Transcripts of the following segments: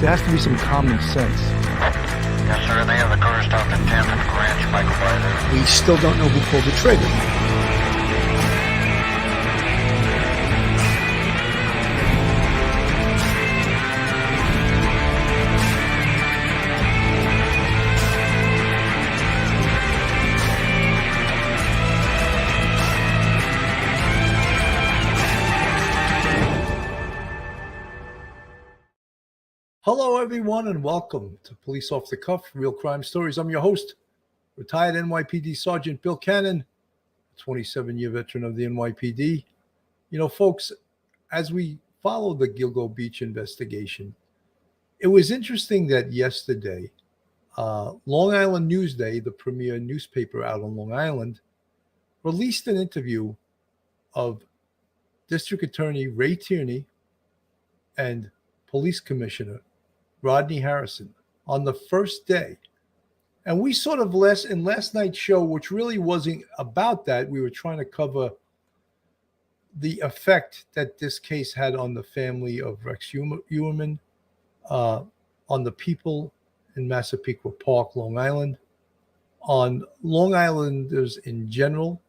there has to be some common sense. Yes, sir. They have the car stopped at 10th and Ranch Michael Byler. We still don't know who pulled the trigger. Hello, everyone, and welcome to Police Off the Cuff, Real Crime Stories. I'm your host, retired NYPD Sergeant Bill Cannon, 27-year veteran of the NYPD. You know, folks, as we follow the Gilgo Beach investigation, it was interesting that yesterday, Long Island Newsday, the premier newspaper out on Long Island, released an interview of District Attorney Ray Tierney and Police Commissioner Rodney Harrison on the first day. And we sort of in last night's show, which really wasn't about that, we were trying to cover the effect that this case had on the family of Rex Heuermann, on the people in Massapequa Park, Long Island, on Long Islanders in general,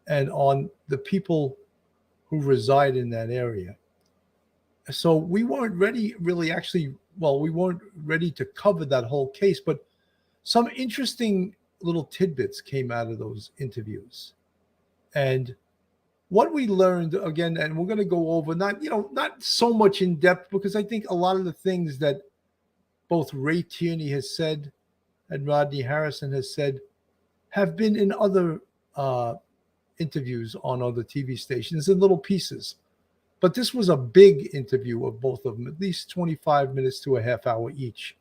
and on the people who reside in that area. So we weren't ready we weren't ready to cover that whole case, but some interesting little tidbits came out of those interviews. And what we learned, again, and we're going to go over, not so much in depth, because I think a lot of the things that both Ray Tierney has said and Rodney Harrison has said have been in other interviews on other TV stations in little pieces. But this was a big interview of both of them, at least 25 minutes to a half hour each.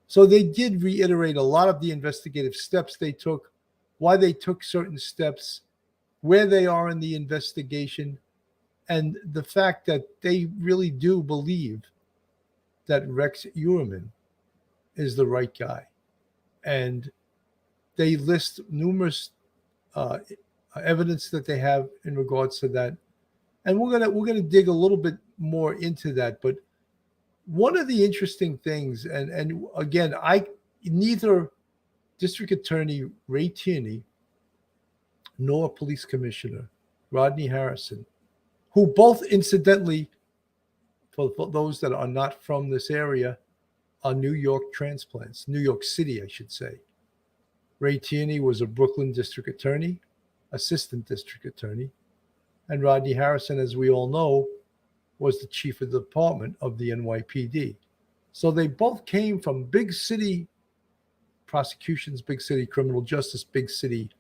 So they did reiterate a lot of the investigative steps they took, why they took certain steps, where they are in the investigation, and the fact that they really do believe that Rex Heuermann is the right guy. And they list numerous evidence that they have in regards to that. And we're gonna dig a little bit more into that. But one of the interesting things, and again, neither District Attorney Ray Tierney nor Police Commissioner Rodney Harrison, who both incidentally, for those that are not from this area, are New York transplants, New York City, I should say. Ray Tierney was a Brooklyn District Attorney, Assistant District Attorney. And Rodney Harrison, as we all know, was the chief of the department of the NYPD. So they both came from big city prosecutions, big city criminal justice, big city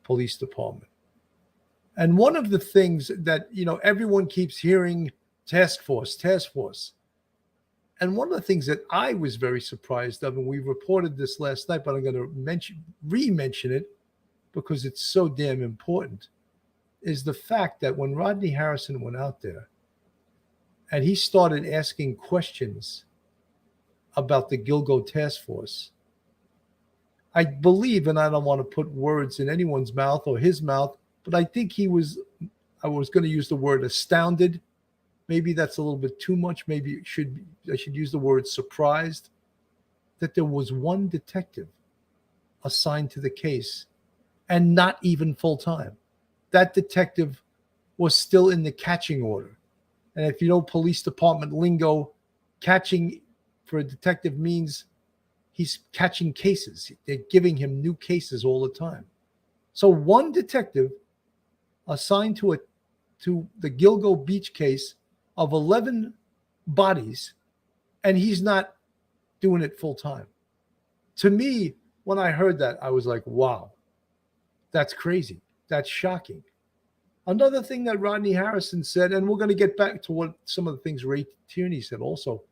police department. And one of the things that, everyone keeps hearing, task force. And one of the things that I was very surprised of, and we reported this last night, but I'm going to re-mention it because it's so damn important, is the fact that when Rodney Harrison went out there and he started asking questions about the Gilgo task force, I believe, and I don't want to put words in anyone's mouth or his mouth, but I think I was going to use the word astounded. Maybe that's a little bit too much. Maybe I should use the word surprised that there was one detective assigned to the case, and not even full time. That detective was still in the catching order. And if you know police department lingo, catching for a detective means he's catching cases. They're giving him new cases all the time. So one detective assigned to the Gilgo Beach case of 11 bodies, and he's not doing it full time. To me, when I heard that, I was like, wow, that's crazy. That's shocking. Another thing that Rodney Harrison said, and we're going to get back to what some of the things Ray Tierney said also,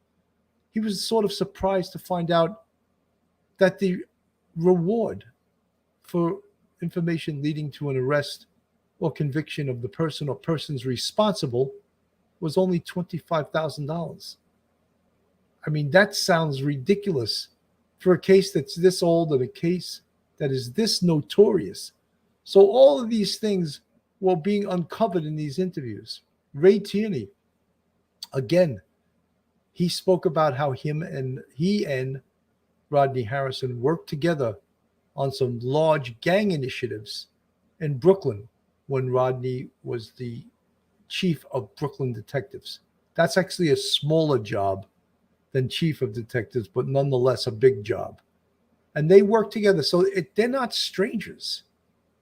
he was sort of surprised to find out that the reward for information leading to an arrest or conviction of the person or persons responsible was only $25,000. I mean, that sounds ridiculous for a case that's this old and a case that is this notorious. So all of these things were being uncovered in these interviews. Ray Tierney, again, he spoke about how he and Rodney Harrison worked together on some large gang initiatives in Brooklyn when Rodney was the chief of Brooklyn detectives. That's actually a smaller job than chief of detectives, but nonetheless a big job. And they work together. So they're not strangers.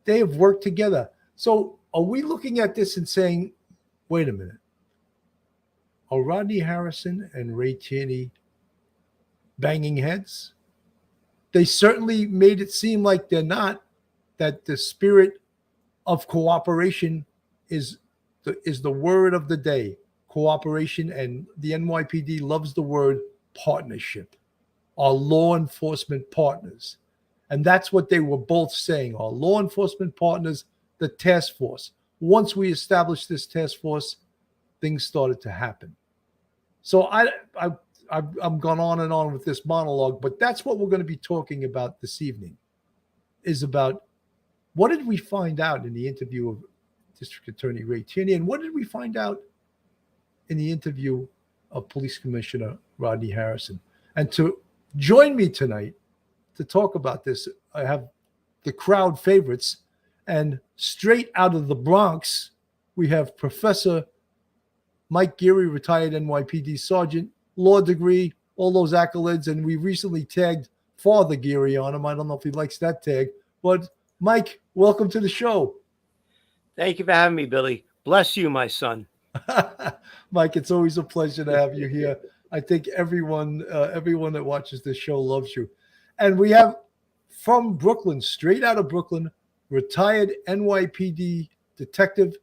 They have worked together. So are we looking at this and saying, wait a minute, are Rodney Harrison and Ray Tierney banging heads? They certainly made it seem like they're not, that the spirit of cooperation is the word of the day. Cooperation, and the NYPD loves the word partnership. Our law enforcement partners. And that's what they were both saying. Our law enforcement partners, the task force. Once we established this task force, things started to happen. So I've gone on and on with this monologue, but that's what we're going to be talking about this evening, is about what did we find out in the interview of District Attorney Ray Tierney, and what did we find out in the interview of Police Commissioner Rodney Harrison. And to join me tonight to talk about this, I have the crowd favorites, and straight out of the Bronx, we have Professor Mike Geary, retired NYPD sergeant, law degree, all those accolades, and we recently tagged Father Geary on him. I don't know if he likes that tag, but Mike, welcome to the show. Thank you for having me, Billy. Bless you, my son. Mike, it's always a pleasure to have you here. I think everyone that watches this show loves you. And we have from Brooklyn, straight out of Brooklyn, retired NYPD detective.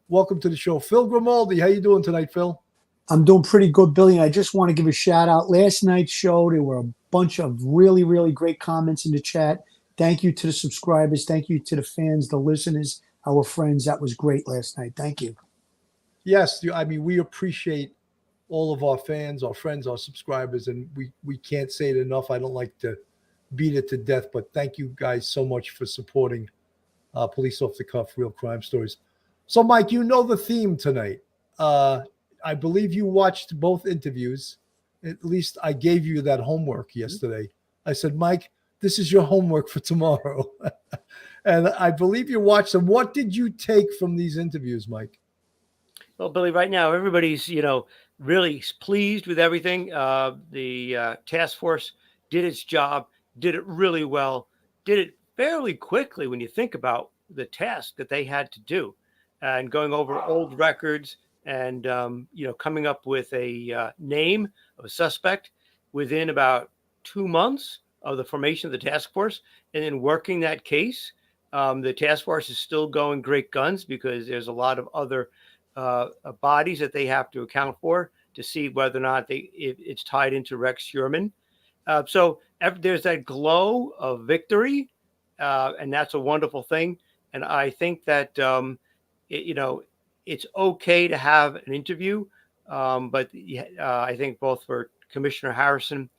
Welcome to the show, Phil Grimaldi. How you doing tonight, Phil? I'm doing pretty good, Billy. And I just want to give a shout out. Last night's show, there were a bunch of really, really great comments in the chat. Thank you to the subscribers. Thank you to the fans, the listeners, our friends. That was great last night. Thank you. Yes, I mean, we appreciate all of our fans, our friends, our subscribers, and we can't say it enough. I don't like to beat it to death, but thank you guys so much for supporting Police Off the Cuff, Real Crime Stories. So, Mike, you know the theme tonight. I believe you watched both interviews. At least I gave you that homework yesterday. I said, Mike, this is your homework for tomorrow. And I believe you watched them. What did you take from these interviews, Mike? Well, Billy, right now, everybody's, really pleased with everything. The task force did its job, did it really well, did it fairly quickly when you think about the task that they had to do, and going over old records and, coming up with a name of a suspect within about 2 months of the formation of the task force, and then working that case. The task force is still going great guns because there's a lot of other bodies that they have to account for to see whether or not it's tied into Rex Heuermann. So there's that glow of victory, and that's a wonderful thing. And I think that, it's okay to have an interview, but I think both for Commissioner Harrison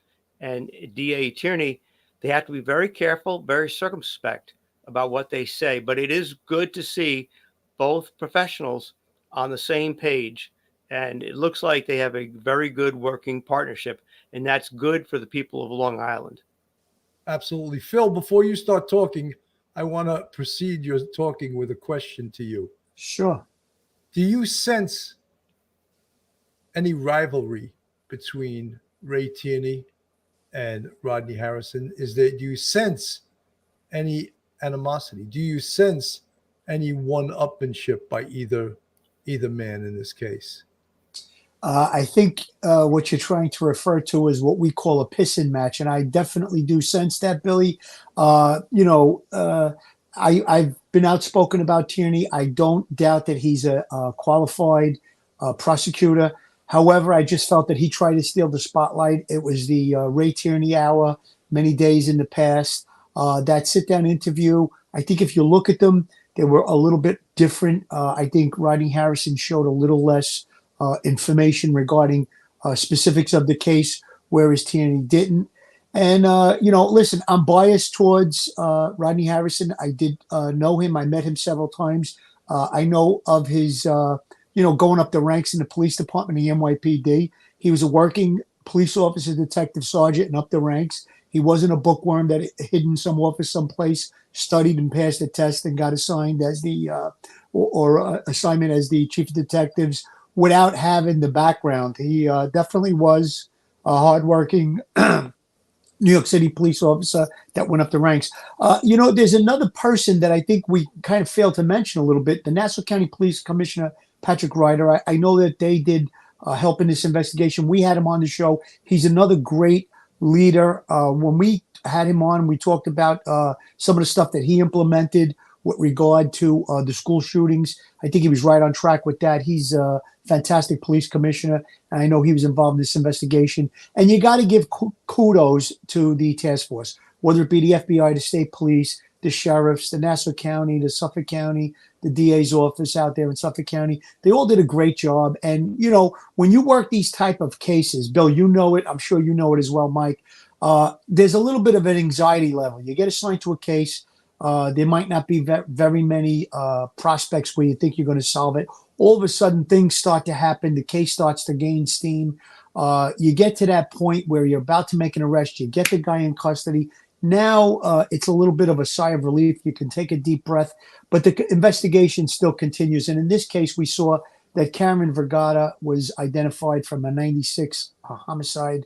and DA Tierney, they have to be very careful, very circumspect about what they say. But it is good to see both professionals on the same page, and it looks like they have a very good working partnership, and that's good for the people of Long Island. Absolutely. Phil, before you start talking, I want to proceed your talking with a question to you. Sure. Do you sense any rivalry between Ray Tierney and Rodney Harrison? Do you sense any animosity? Do you sense any one-upmanship by either man in this case? I think what you're trying to refer to is what we call a pissing match, and I definitely do sense that, Billy. I've been outspoken about Tierney. I don't doubt that he's a qualified prosecutor. However, I just felt that he tried to steal the spotlight. It was the Ray Tierney hour many days in the past. That sit-down interview, I think if you look at them, they were a little bit different. I think Rodney Harrison showed a little less information regarding specifics of the case, whereas Tierney didn't. And, listen, I'm biased towards Rodney Harrison. I did know him. I met him several times. I know of his, going up the ranks in the police department, the NYPD. He was a working police officer, detective sergeant, and up the ranks. He wasn't a bookworm that hid in some office someplace, studied and passed a test and got assigned as the assignment as the chief of detectives without having the background. He definitely was a hardworking New York City police officer that went up the ranks. There's another person that I think we kind of failed to mention a little bit, the Nassau County Police Commissioner, Patrick Ryder. I know that they did help in this investigation. We had him on the show. He's another great leader. When we had him on, we talked about some of the stuff that he implemented with regard to the school shootings. I think he was right on track with that. He's a fantastic police commissioner, and I know he was involved in this investigation. And you got to give kudos to the task force, whether it be the FBI, the state police, the sheriffs, the Nassau County, the Suffolk County, the DA's office out there in Suffolk County. They all did a great job. And, when you work these type of cases, Bill, you know it. I'm sure you know it as well, Mike. There's a little bit of an anxiety level. You get assigned to a case. There might not be very many prospects where you think you're going to solve it. All of a sudden, things start to happen. The case starts to gain steam. You get to that point where you're about to make an arrest. You get the guy in custody. Now it's a little bit of a sigh of relief. You can take a deep breath, but the investigation still continues. And in this case, we saw that Cameron Vergata was identified from a 96 homicide.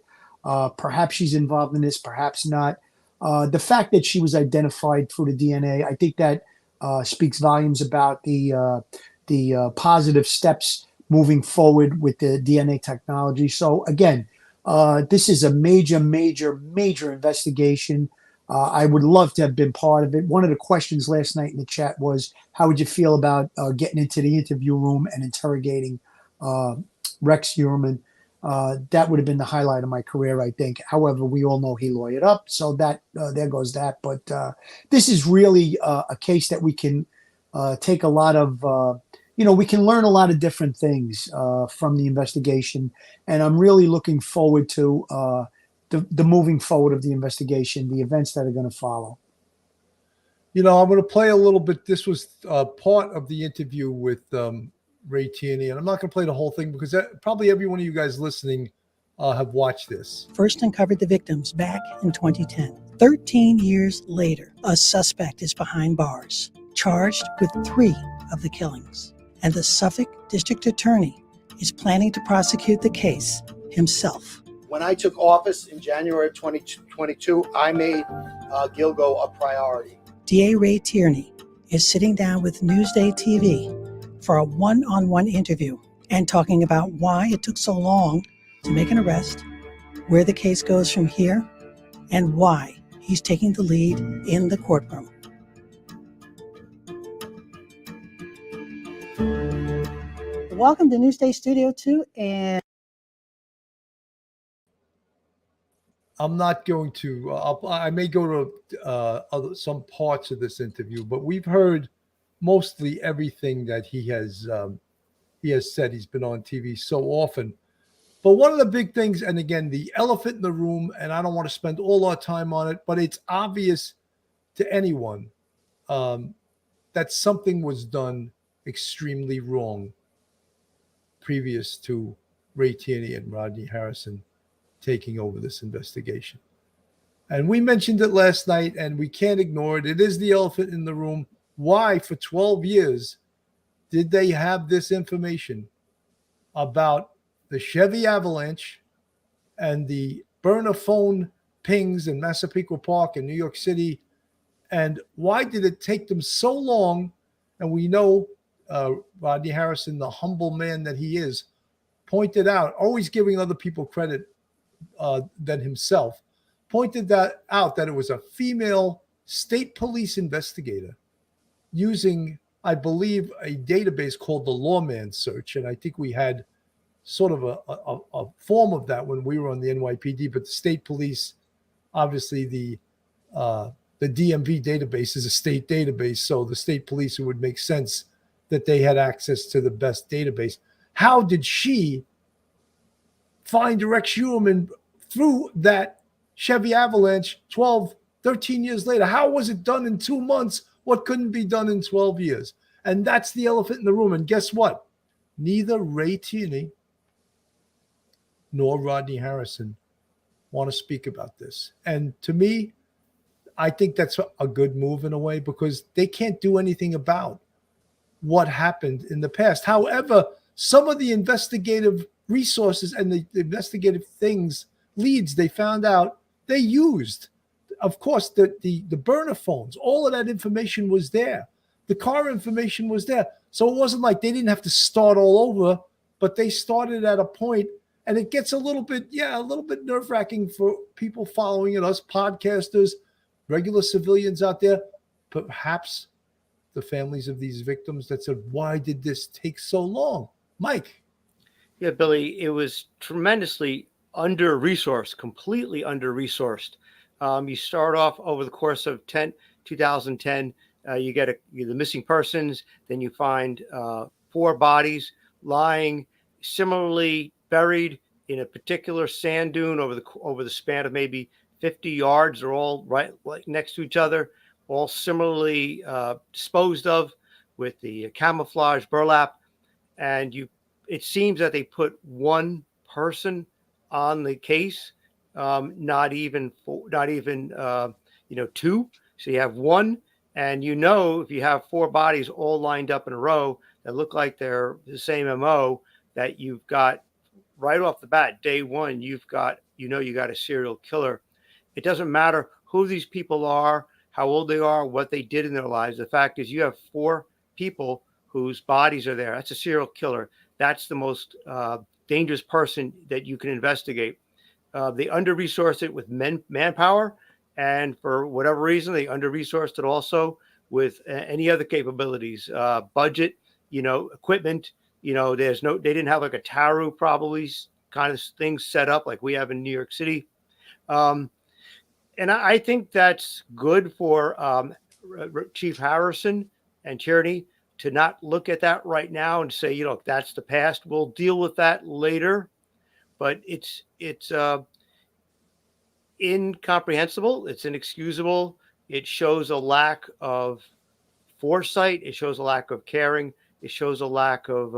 Perhaps she's involved in this, perhaps not. The fact that she was identified through the DNA, I think that speaks volumes about the positive steps moving forward with the DNA technology. So again, this is a major, major, major investigation. I would love to have been part of it. One of the questions last night in the chat was, how would you feel about getting into the interview room and interrogating Rex Heuermann? That would have been the highlight of my career, I think. However, we all know he lawyered up, so that there goes that. But this is really a case that we can take a lot of, we can learn a lot of different things from the investigation. And I'm really looking forward to the moving forward of the investigation, the events that are going to follow. I'm going to play a little bit. This was part of the interview with Ray Tierney, and I'm not going to play the whole thing because probably every one of you guys listening have watched this. First uncovered the victims back in 2010. 13 years later, a suspect is behind bars, charged with 3 of the killings. And the Suffolk District Attorney is planning to prosecute the case himself. When I took office in January of 2022, I made Gilgo a priority. DA Ray Tierney is sitting down with Newsday TV for a one-on-one interview and talking about why it took so long to make an arrest, where the case goes from here, and why he's taking the lead in the courtroom. Welcome to Newsday Studio 2, and I'm not going to, I may go to some parts of this interview, but we've heard mostly everything that he has said. He's been on TV so often. But one of the big things, and again, the elephant in the room, and I don't want to spend all our time on it, but it's obvious to anyone that something was done extremely wrong previous to Ray Tierney and Rodney Harrison taking over this investigation. And we mentioned it last night, and we can't ignore it. It is the elephant in the room. Why, for 12 years, did they have this information about the Chevy Avalanche and the burner phone pings in Massapequa Park in New York City? And why did it take them so long? And we know Rodney Harrison, the humble man that he is, pointed out, always giving other people credit than himself, pointed that out that it was a female state police investigator using, I believe, a database called the Lawman Search. And I think we had sort of a form of that when we were on the NYPD, but the state police, obviously the DMV database is a state database. So the state police, it would make sense that they had access to the best database. How did she find Rex Heuermann through that Chevy Avalanche 13 years later? How was it done in 2 months? What couldn't be done in 12 years? And that's the elephant in the room. And guess what? Neither Ray Tierney nor Rodney Harrison want to speak about this. And to me, I think that's a good move in a way, because they can't do anything about what happened in the past. However, some of the investigative resources and the investigative leads they found out, they used. Of course, the burner phones, all of that information was there. The car information was there. So it wasn't like they didn't have to start all over, but they started at a point, and it gets a little bit nerve-wracking for people following it, us podcasters, regular civilians out there, perhaps the families of these victims that said, why did this take so long? Mike. Yeah, Billy, it was tremendously under-resourced, completely under-resourced. You start off over the course of 2010, you get the missing persons, then you find 4 bodies lying similarly buried in a particular sand dune over the span of maybe 50 yards. They're all right next to each other, all similarly disposed of with the camouflage burlap. And it seems that they put one person on the case, not even 2. So you have one, and if you have 4 bodies all lined up in a row that look like they're the same MO, that you've got right off the bat, day one, you got a serial killer. It doesn't matter who these people are, how old they are, what they did in their lives. The fact is, you have 4 people whose bodies are there. That's a serial killer. That's the most dangerous person that you can investigate. They under-resourced it with manpower, and for whatever reason, they under-resourced it also with any other capabilities, budget, equipment. They didn't have like a TARU probably kind of thing set up like we have in New York City. And I think that's good for Chief Harrison and Tierney to not look at that right now and say, that's the past. We'll deal with that later. But it's incomprehensible. It's inexcusable. It shows a lack of foresight. It shows a lack of caring. It shows a lack of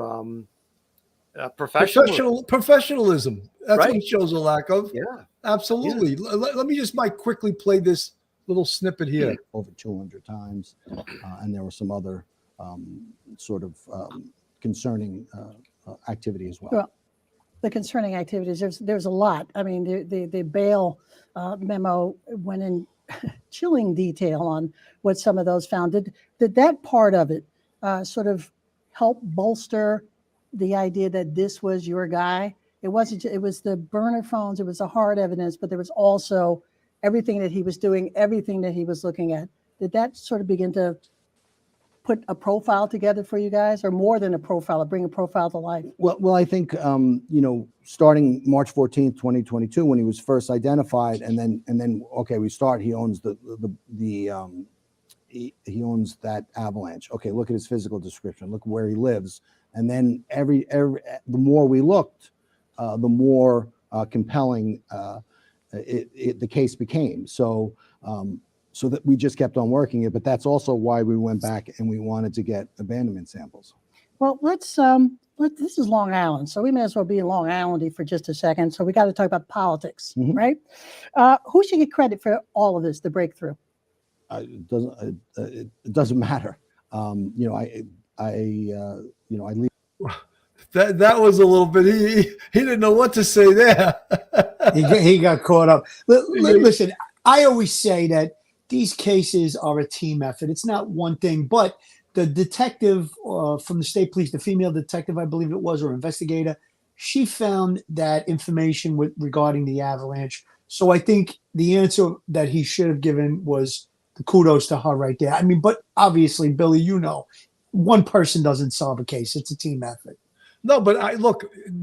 professionalism. That's right? what it shows a lack of. Yeah, absolutely. Yeah. Let me just quickly play this little snippet here. Over 200 times, and there were some other concerning activity as well. Well, the concerning activities, there's a lot. I mean, the bail memo went in chilling detail on what some of those found. Did that part of it sort of help bolster the idea that this was your guy? It wasn't. It was the burner phones. It was the hard evidence, but there was also everything that he was doing, everything that he was looking at. Did that sort of begin to put a profile together for you guys, or more than a profile, or bring a profile to life? Well, I think starting March 14th, 2022, when he was first identified, and then okay, he owns he owns that avalanche. Okay, look at his physical description. Look where he lives, and then the more we looked, the more compelling the case became. So that we just kept on working it, but that's also why we went back and we wanted to get abandonment samples. Well, this is Long Island, so we may as well be Long Islandy for just a second. So we got to talk about politics, right? Who should get credit for all of this, the breakthrough? It doesn't matter. I leave. That was a little bit. He didn't know what to say there. he got caught up. Listen, I always say that these cases are a team effort. It's not one thing, but the detective from the state police, the female detective, I believe it was, or investigator, she found that information regarding the avalanche. So I think the answer that he should have given was the kudos to her right there. I mean, but obviously, Billy, one person doesn't solve a case. It's a team effort. No, but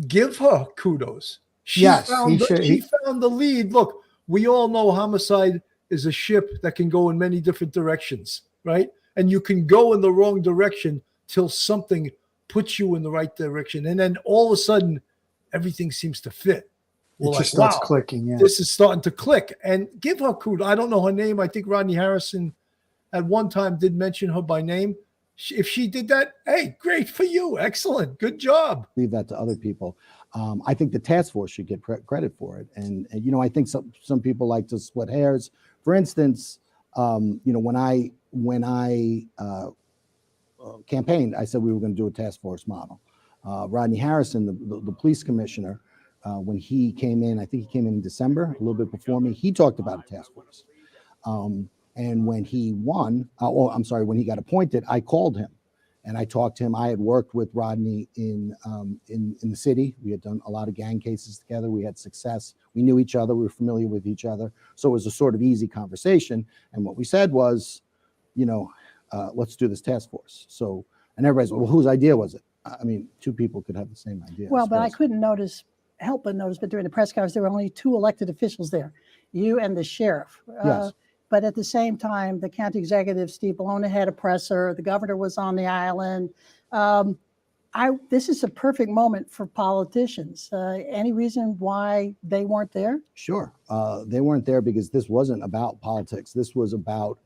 give her kudos. She found the lead. Look, we all know homicide is a ship that can go in many different directions, right? And you can go in the wrong direction till something puts you in the right direction. And then all of a sudden, everything seems to fit. It just starts clicking, yeah. This is starting to click. And give her kudos. I don't know her name. I think Rodney Harrison at one time did mention her by name. If she did that, hey, great for you. Excellent. Good job. Leave that to other people. I think the task force should get credit for it. And you know, I think some people like to split hairs. For instance, you know, when I campaigned, I said we were going to do a task force model. Rodney Harrison, the police commissioner, when he came in, I think he came in December, a little bit before me, he talked about a task force. And when he won, when he got appointed, I called him and I talked to him. I had worked with Rodney in the city. We had done a lot of gang cases together. We had success. We knew each other. We were familiar with each other. So it was a sort of easy conversation. And what we said was, you know, let's do this task force. So, and everybody's, well, whose idea was it? I mean, two people could have the same idea. Well, but I couldn't help but notice, but during the press conference, there were only two elected officials there, you and the sheriff. Yes. But at the same time, the county executive, Steve Bologna, had a presser. The governor was on the island. This is a perfect moment for politicians. Any reason why they weren't there? Sure. They weren't there because this wasn't about politics. This was about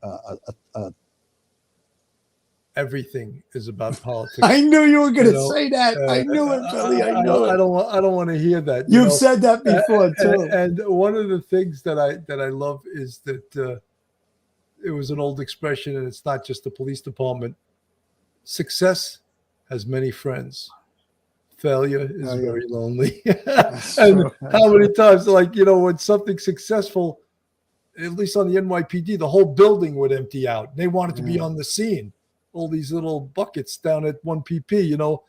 everything is about politics. I knew you were going to You know, say that. I knew it, Billy. I knew it. I don't want to hear that. You've said that before too. And one of the things that I love is that it was an old expression, and it's not just the police department. Success has many friends. Failure is very lonely. And how many times, like, you know, when something's successful, at least on the NYPD, the whole building would empty out. They wanted to be on the scene. All these little buckets down at 1PP, you know.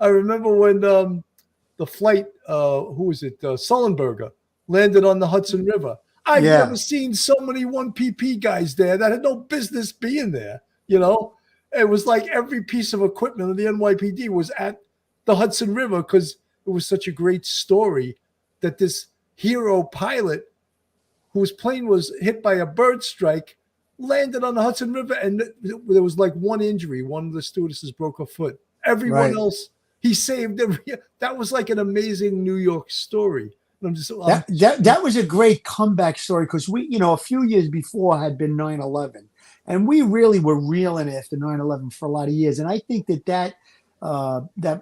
I remember when the flight, who was it? Sullenberger landed on the Hudson River. I've never seen so many 1PP guys there that had no business being there. You know, it was like every piece of equipment of the NYPD was at the Hudson River because it was such a great story that this hero pilot whose plane was hit by a bird strike landed on the Hudson River, and there was like one injury. One of the stewardesses broke her foot. Everyone else, he saved. That was like an amazing New York story. I'm just, that was a great comeback story because we, you know, a few years before had been 9/11, and we really were reeling after 9/11 for a lot of years. And I think that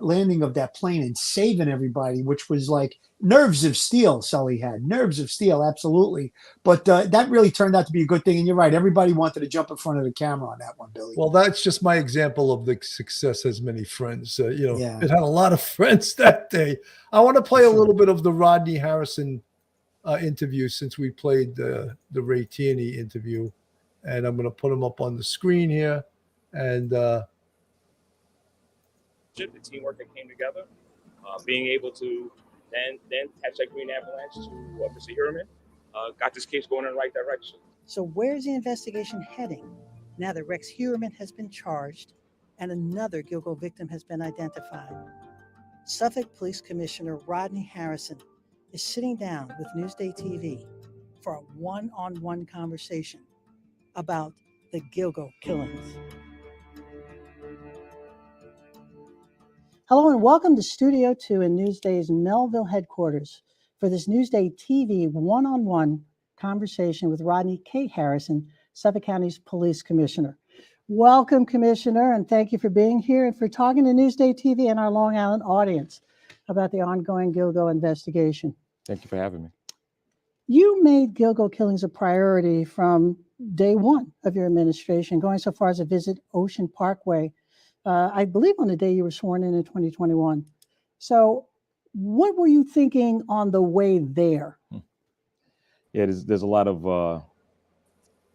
landing of that plane and saving everybody, which was like nerves of steel, Sully had nerves of steel, absolutely. But that really turned out to be a good thing. And you're right, everybody wanted to jump in front of the camera on that one, Billy. Well, that's just my example of the success has many friends. You know, it had a lot of friends that day. I want to play a little bit of the Rodney Harrison interview since we played the Ray Tierney interview, and I'm going to put him up on the screen here. And the teamwork that came together, being able to then catch that green avalanche to Mr. Heuermann, got this case going in the right direction. So where's the investigation heading now that Rex Heuermann has been charged and another Gilgo victim has been identified? Suffolk Police Commissioner Rodney Harrison is sitting down with Newsday TV for a one-on-one conversation about the Gilgo killings. Hello and welcome to Studio 2 in Newsday's Melville headquarters for this Newsday TV one-on-one conversation with Rodney K. Harrison, Suffolk County's Police Commissioner. Welcome, Commissioner, and thank you for being here and for talking to Newsday TV and our Long Island audience about the ongoing Gilgo investigation. Thank you for having me. You made Gilgo killings a priority from day one of your administration, going so far as to visit Ocean Parkway, I believe on the day you were sworn in 2021. So what were you thinking on the way there? Yeah, there's a lot of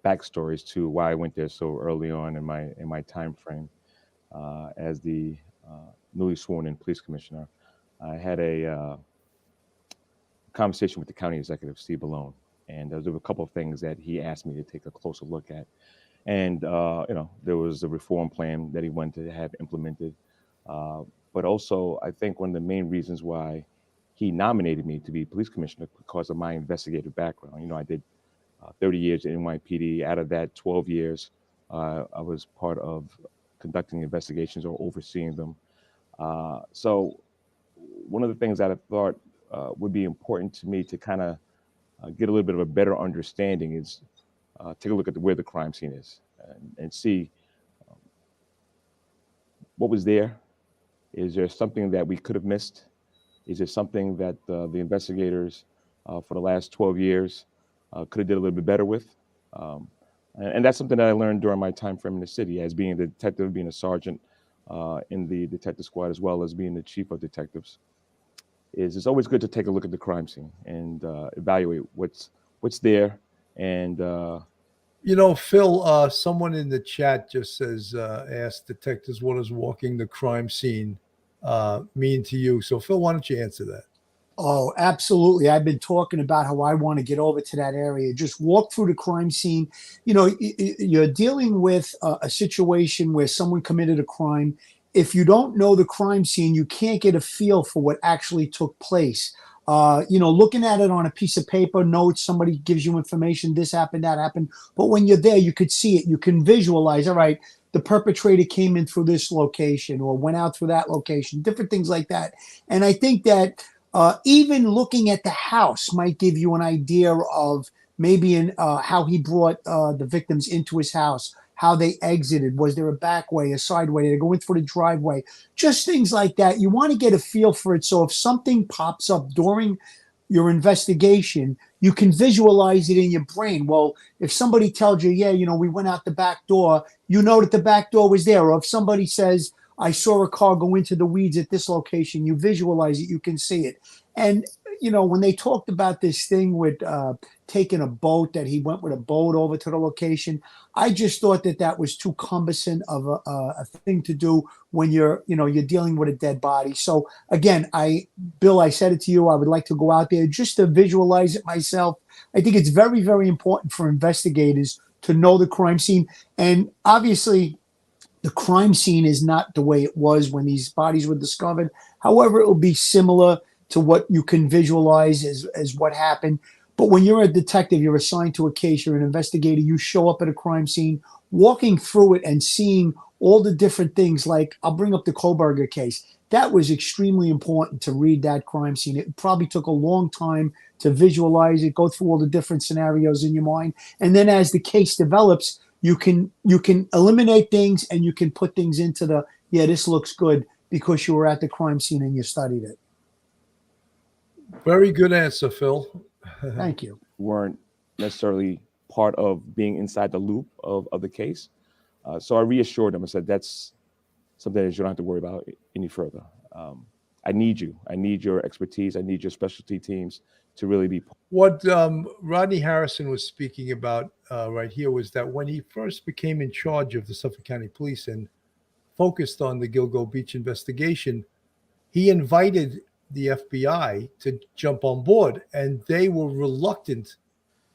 backstories to why I went there so early on in my time frame as the newly sworn in police commissioner. I had a conversation with the county executive, Steve Bologna, and there were a couple of things that he asked me to take a closer look at. And, you know, there was a reform plan that he wanted to have implemented. But also, I think one of the main reasons why he nominated me to be police commissioner because of my investigative background. You know, I did 30 years at NYPD. Out of that, 12 years, I was part of conducting investigations or overseeing them. So one of the things that I thought would be important to me to kind of get a little bit of a better understanding is take a look at where the crime scene is and see what was there? Is there something that we could have missed? Is there something that the investigators for the last 12 years could have did a little bit better with? And that's something that I learned during my time frame in the city as being a detective, being a sergeant in the detective squad, as well as being the chief of detectives. It's always good to take a look at the crime scene and evaluate what's there. And Phil, someone in the chat just says, ask detectives, what does walking the crime scene mean to you? So, Phil, why don't you answer that? Oh, absolutely. I've been talking about how I want to get over to that area. Just walk through the crime scene. You're dealing with a situation where someone committed a crime. If you don't know the crime scene, you can't get a feel for what actually took place. Looking at it on a piece of paper, notes, somebody gives you information, this happened, that happened. But when you're there, you could see it. You can visualize, all right, the perpetrator came in through this location or went out through that location, different things like that. And I think that even looking at the house might give you an idea of maybe how he brought the victims into his house, how they exited. Was there a back way, a side way? Did they go in through the driveway? Just things like that. You want to get a feel for it. So if something pops up during your investigation, you can visualize it in your brain. Well, if somebody tells you, yeah, we went out the back door, you know that the back door was there. Or if somebody says, I saw a car go into the weeds at this location, you visualize it, you can see it. And, when they talked about this thing with taking a boat, that he went with a boat over to the location, I just thought that was too cumbersome of a thing to do when you're dealing with a dead body. So again, Bill, I said it to you, I would like to go out there just to visualize it myself. I think it's very, very important for investigators to know the crime scene. And obviously, the crime scene is not the way it was when these bodies were discovered. However, it will be similar to what you can visualize as what happened. But when you're a detective, you're assigned to a case, you're an investigator, you show up at a crime scene, walking through it and seeing all the different things. Like, I'll bring up the Kohlberger case. That was extremely important to read that crime scene. It probably took a long time to visualize it, go through all the different scenarios in your mind. And then as the case develops, you can eliminate things and you can put things into this looks good because you were at the crime scene and you studied it. Very good answer, Phil. Thank you. weren't necessarily part of being inside the loop of the case. So I reassured them. I said, that's something that you don't have to worry about any further. I need you. I need your expertise. I need your specialty teams to really be. What Rodney Harrison was speaking about right here was that when he first became in charge of the Suffolk County Police and focused on the Gilgo Beach investigation, he invited the FBI to jump on board, and they were reluctant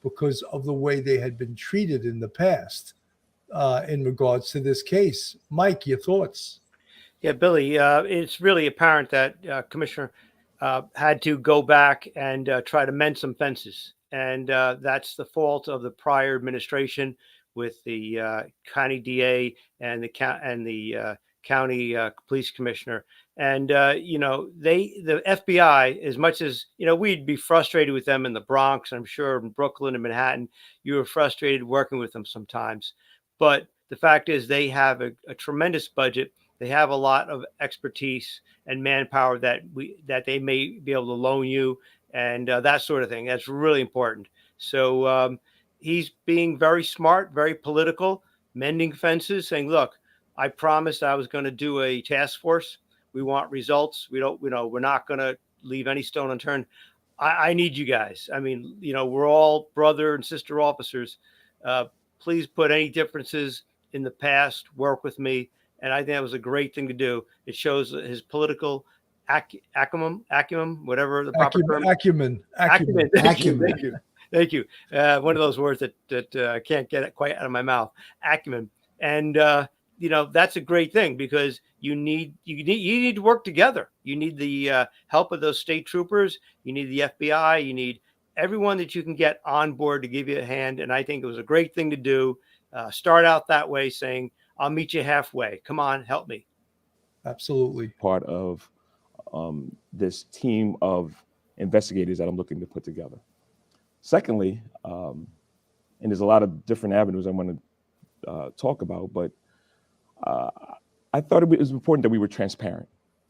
because of the way they had been treated in the past in regards to this case. Mike, your thoughts? Yeah, Billy, it's really apparent that Commissioner had to go back and try to mend some fences. And that's the fault of the prior administration with the county DA and the county police commissioner. And, the FBI, as much as, we'd be frustrated with them in the Bronx, I'm sure in Brooklyn and Manhattan, you were frustrated working with them sometimes. But the fact is they have a tremendous budget. They have a lot of expertise and manpower that they may be able to loan you and that sort of thing. That's really important. So he's being very smart, very political, mending fences, saying, look, I promised I was going to do a task force. We want results. We're not going to leave any stone unturned. I need you guys. I mean, we're all brother and sister officers. Please put any differences in the past, work with me. And I think that was a great thing to do. It shows his political acumen, whatever the proper term. Acumen. Thank you. One of those words that I can't get it quite out of my mouth. Acumen. And that's a great thing because you need to work together. You need the help of those state troopers. You need the FBI. You need everyone that you can get on board to give you a hand. And I think it was a great thing to do. Start out that way, saying, I'll meet you halfway. Come on, help me. Absolutely. Part of this team of investigators that I'm looking to put together. Secondly, and there's a lot of different avenues I want to talk about, but I thought it was important that we were transparent.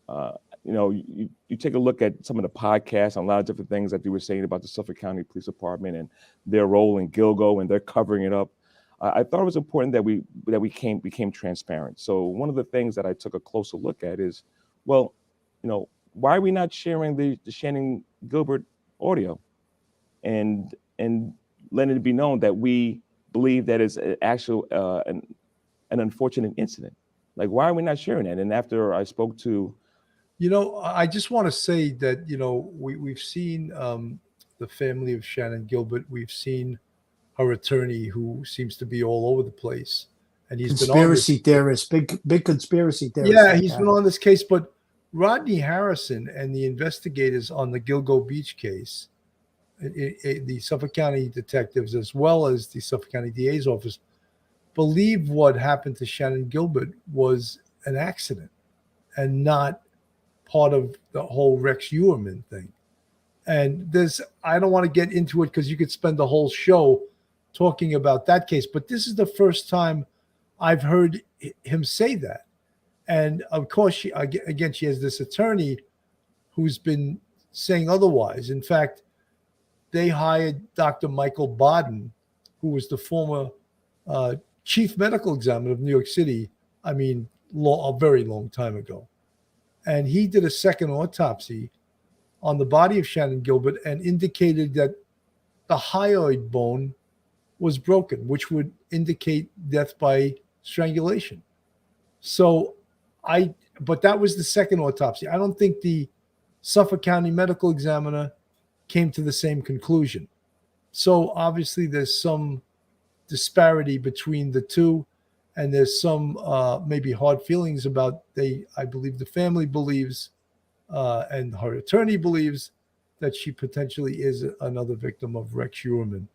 Uh, you take a look at some of the podcasts and a lot of different things that they were saying about the Suffolk County Police Department and their role in Gilgo, and they're covering it up. I thought it was important that we became transparent. So one of the things that I took a closer look at is, well, why are we not sharing the Shannon Gilbert audio, and letting it be known that we believe that it's an actual an unfortunate incident. Like, why are we not sharing that? And after I spoke to, I just want to say that, we've seen the family of Shannon Gilbert. We've seen her attorney, who seems to be all over the place. And he's conspiracy been on theorist, big conspiracy theorist. Yeah, he's been on this case. But Rodney Harrison and the investigators on the Gilgo Beach case, the Suffolk County detectives, as well as the Suffolk County DA's office, believe what happened to Shannon Gilbert was an accident and not part of the whole Rex Heuermann thing. And I don't want to get into it because you could spend the whole show talking about that case, but this is the first time I've heard him say that. And of course, she has this attorney who's been saying otherwise. In fact, they hired Dr. Michael Baden, who was the former chief medical examiner of New York City, a very long time ago. And he did a second autopsy on the body of Shannon Gilbert and indicated that the hyoid bone was broken, which would indicate death by strangulation. But that was the second autopsy. I don't think the Suffolk County medical examiner came to the same conclusion. So obviously there's some disparity between the two, and there's some maybe hard feelings about I believe the family believes and her attorney believes that she potentially is another victim of Rex Heuermann.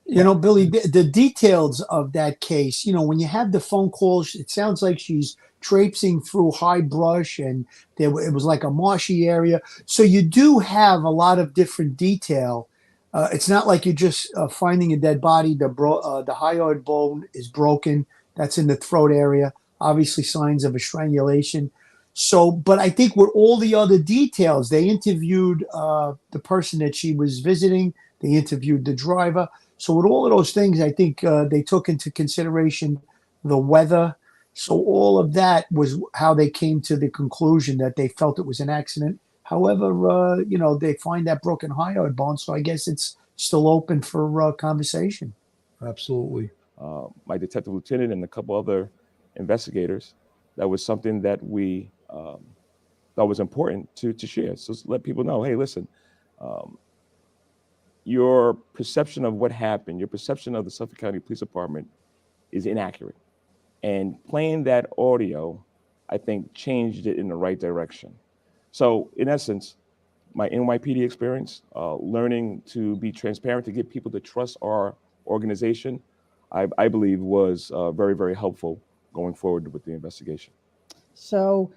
Billy, the details of that case, when you have the phone calls, it sounds like she's traipsing through high brush and it was like a marshy area. So you do have a lot of different detail. It's not like you're just finding a dead body. The hyoid bone is broken. That's in the throat area. Obviously signs of a strangulation. So, but I think with all the other details, they interviewed the person that she was visiting. They interviewed the driver. So with all of those things, I think they took into consideration the weather. So all of that was how they came to the conclusion that they felt it was an accident. However, they find that broken hyoid bone. So I guess it's still open for conversation. Absolutely. My detective lieutenant and a couple other investigators, that was something that we thought was important to share. So let people know, hey, listen, your perception of what happened, your perception of the Suffolk County Police Department is inaccurate. And playing that audio, I think, changed it in the right direction. So in essence, my NYPD experience, learning to be transparent, to get people to trust our organization, I believe was very, very helpful going forward with the investigation. So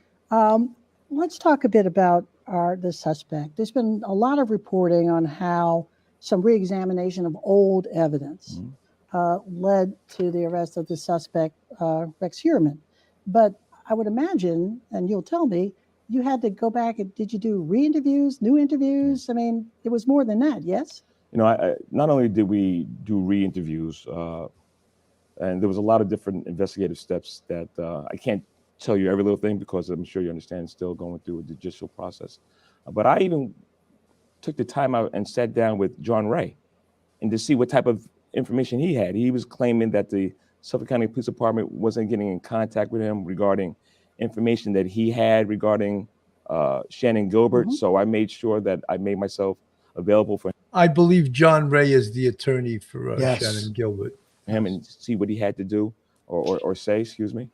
let's talk a bit about the suspect. There's been a lot of reporting on how some reexamination of old evidence led to the arrest of the suspect, Rex Heuermann. But I would imagine, and you'll tell me, you had to go back and did you do re-interviews, new interviews? I mean, it was more than that, yes? I not only did we do re-interviews, and there was a lot of different investigative steps that I can't tell you every little thing because I'm sure you understand still going through a judicial process. But I even took the time out and sat down with John Ray and to see what type of information he had. He was claiming that the Suffolk County Police Department wasn't getting in contact with him regarding information that he had regarding Shannon Gilbert. So I made sure that I made myself available for I believe John Ray is the attorney for Yes. Shannon Gilbert. him and see what he had to do or say, excuse me.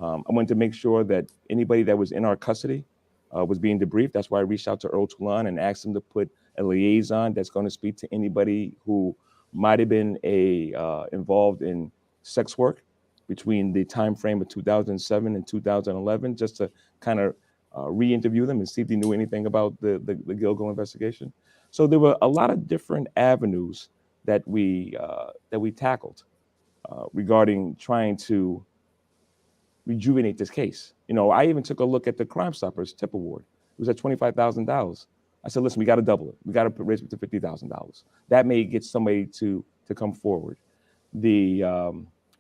I wanted to make sure that anybody that was in our custody was being debriefed. That's why I reached out to Earl Toulon and asked him to put a liaison that's going to speak to anybody who might have been involved in sex work between the time frame of 2007 and 2011, just to kind of re-interview them and see if they knew anything about the Gilgo investigation. So there were a lot of different avenues that we tackled regarding trying to rejuvenate this case. You know, I even took a look at the Crime Stoppers tip award. It was at $25,000. I said, listen, we got to double it. We got to raise it to $50,000. That may get somebody to come forward. The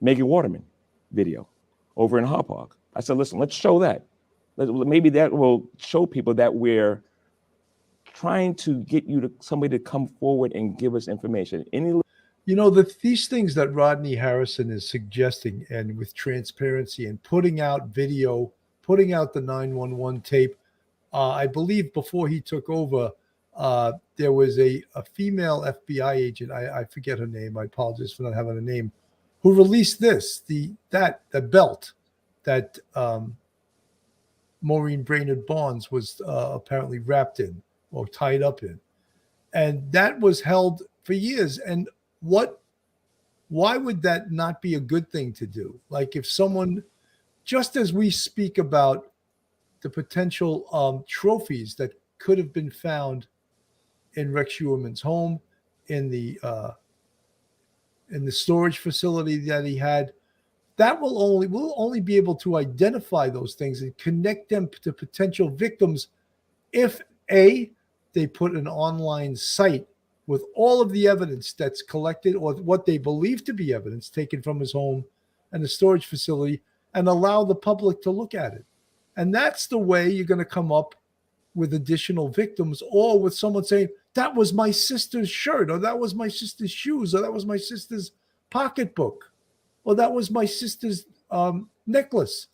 Megan Waterman video over in Hauppauge. I said, listen, let's show that. Maybe that will show people that we're trying to get somebody to come forward and give us information. You know, these things that Rodney Harrison is suggesting, and with transparency and putting out video, putting out the 911 tape, I believe before he took over, there was a female FBI agent, I forget her name, I apologize for not having a name, who released the belt that Maureen Brainard-Barnes was apparently wrapped in or tied up in. And that was held for years. And why would that not be a good thing to do? Like if someone, just as we speak about the potential trophies that could have been found in Rex Heuermann's home, in the storage facility that he had, that we'll only be able to identify those things and connect them to potential victims if they put an online site with all of the evidence that's collected or what they believe to be evidence taken from his home and the storage facility, and allow the public to look at it. And that's the way you're going to come up with additional victims, or with someone saying, that was my sister's shirt, or that was my sister's shoes, or that was my sister's pocketbook, or that was my sister's necklace.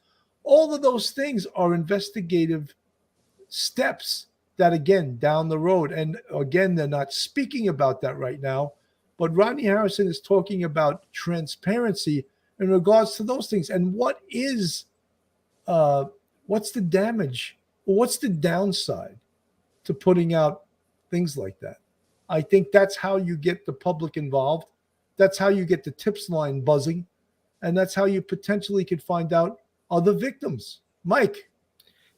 All of those things are investigative steps that, again, down the road, and again, they're not speaking about that right now, but Rodney Harrison is talking about transparency in regards to those things. And what's the damage, or what's the downside to putting out things like that? I think that's how you get the public involved. That's how you get the tips line buzzing. And that's how you potentially could find out other victims. Mike.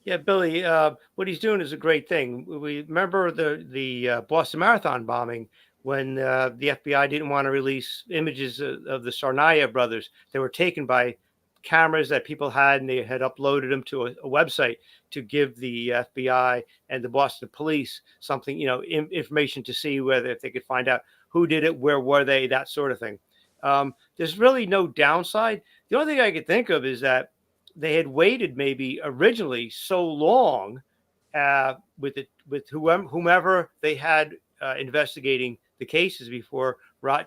Yeah, Billy, what he's doing is a great thing. We remember the Boston Marathon bombing when the FBI didn't want to release images of the Tsarnaev brothers. They were taken by cameras that people had, and they had uploaded them to a website to give the FBI and the Boston police something, information to see whether if they could find out who did it, where were they, that sort of thing. There's really no downside. The only thing I could think of is that they had waited maybe originally so long with whomever they had investigating the cases before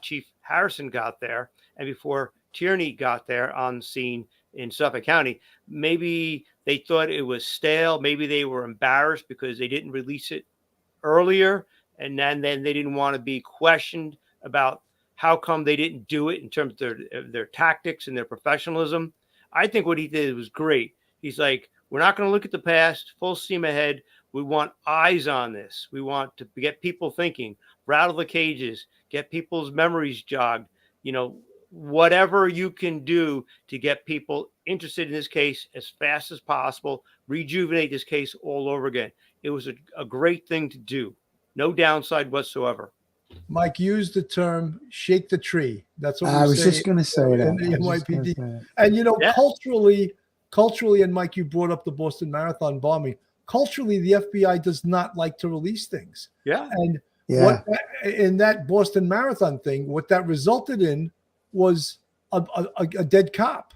Chief Harrison got there and before Tierney got there on scene in Suffolk County. Maybe they thought it was stale. Maybe they were embarrassed because they didn't release it earlier, and then they didn't want to be questioned about how come they didn't do it in terms of their tactics and their professionalism. I think what he did was great. He's like, we're not going to look at the past, full steam ahead. We want eyes on this. We want to get people thinking, rattle the cages, get people's memories jogged, whatever you can do to get people interested in this case as fast as possible, rejuvenate this case all over again. It was a great thing to do. No downside whatsoever. Mike used the term "shake the tree." That's what I was just going to say that. In the NYPD. And culturally, and Mike, you brought up the Boston Marathon bombing. Culturally, the FBI does not like to release things. Yeah. And what in that Boston Marathon thing, what that resulted in was a dead cop,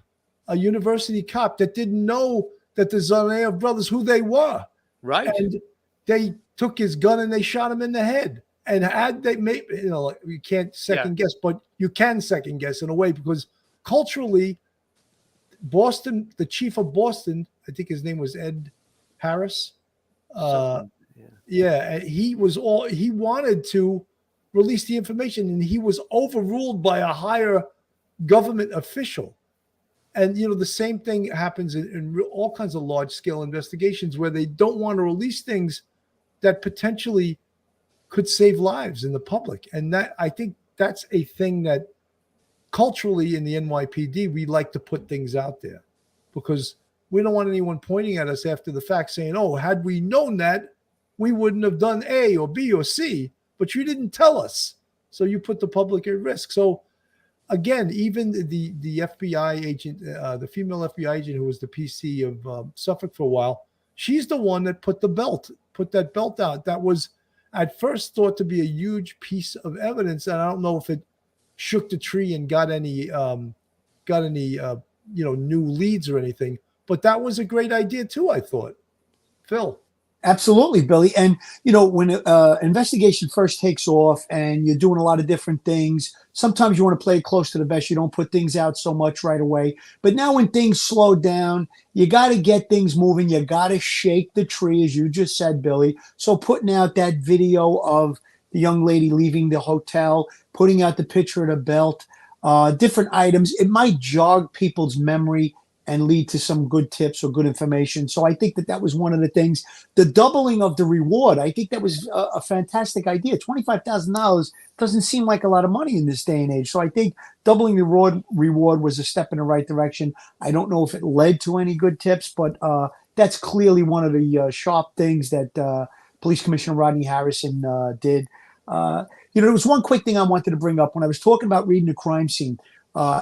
a university cop that didn't know that the Tsarnaev brothers, who they were. Right. And they took his gun and they shot him in the head. And had they made, you can't second guess, but you can second guess in a way, because culturally, Boston, the chief of Boston, I think his name was Ed Harris. And he wanted to release the information, and he was overruled by a higher government official. And, the same thing happens in all kinds of large scale investigations where they don't want to release things that potentially could save lives in the public. And that, I think that's a thing that culturally in the NYPD, we like to put things out there because we don't want anyone pointing at us after the fact saying, oh, had we known that, we wouldn't have done A or B or C, but you didn't tell us. So you put the public at risk. So again, even the FBI agent, the female FBI agent who was the PC of Suffolk for a while, she's the one that put that belt out. That was at first thought to be a huge piece of evidence, and I don't know if it shook the tree and got any new leads or anything. But that was a great idea too, I thought. Phil. Absolutely, Billy. And when investigation first takes off and you're doing a lot of different things, sometimes you want to play it close to the vest. You don't put things out so much right away. But now when things slow down, you got to get things moving. You got to shake the tree, as you just said, Billy. So putting out that video of the young lady leaving the hotel, putting out the picture of the belt, different items, it might jog people's memory and lead to some good tips or good information. So I think that was one of the things. The doubling of the reward, I think that was a fantastic idea. $25,000 doesn't seem like a lot of money in this day and age. So I think doubling the reward was a step in the right direction. I don't know if it led to any good tips, but that's clearly one of the sharp things that Police Commissioner Rodney Harrison did. There was one quick thing I wanted to bring up when I was talking about reading the crime scene.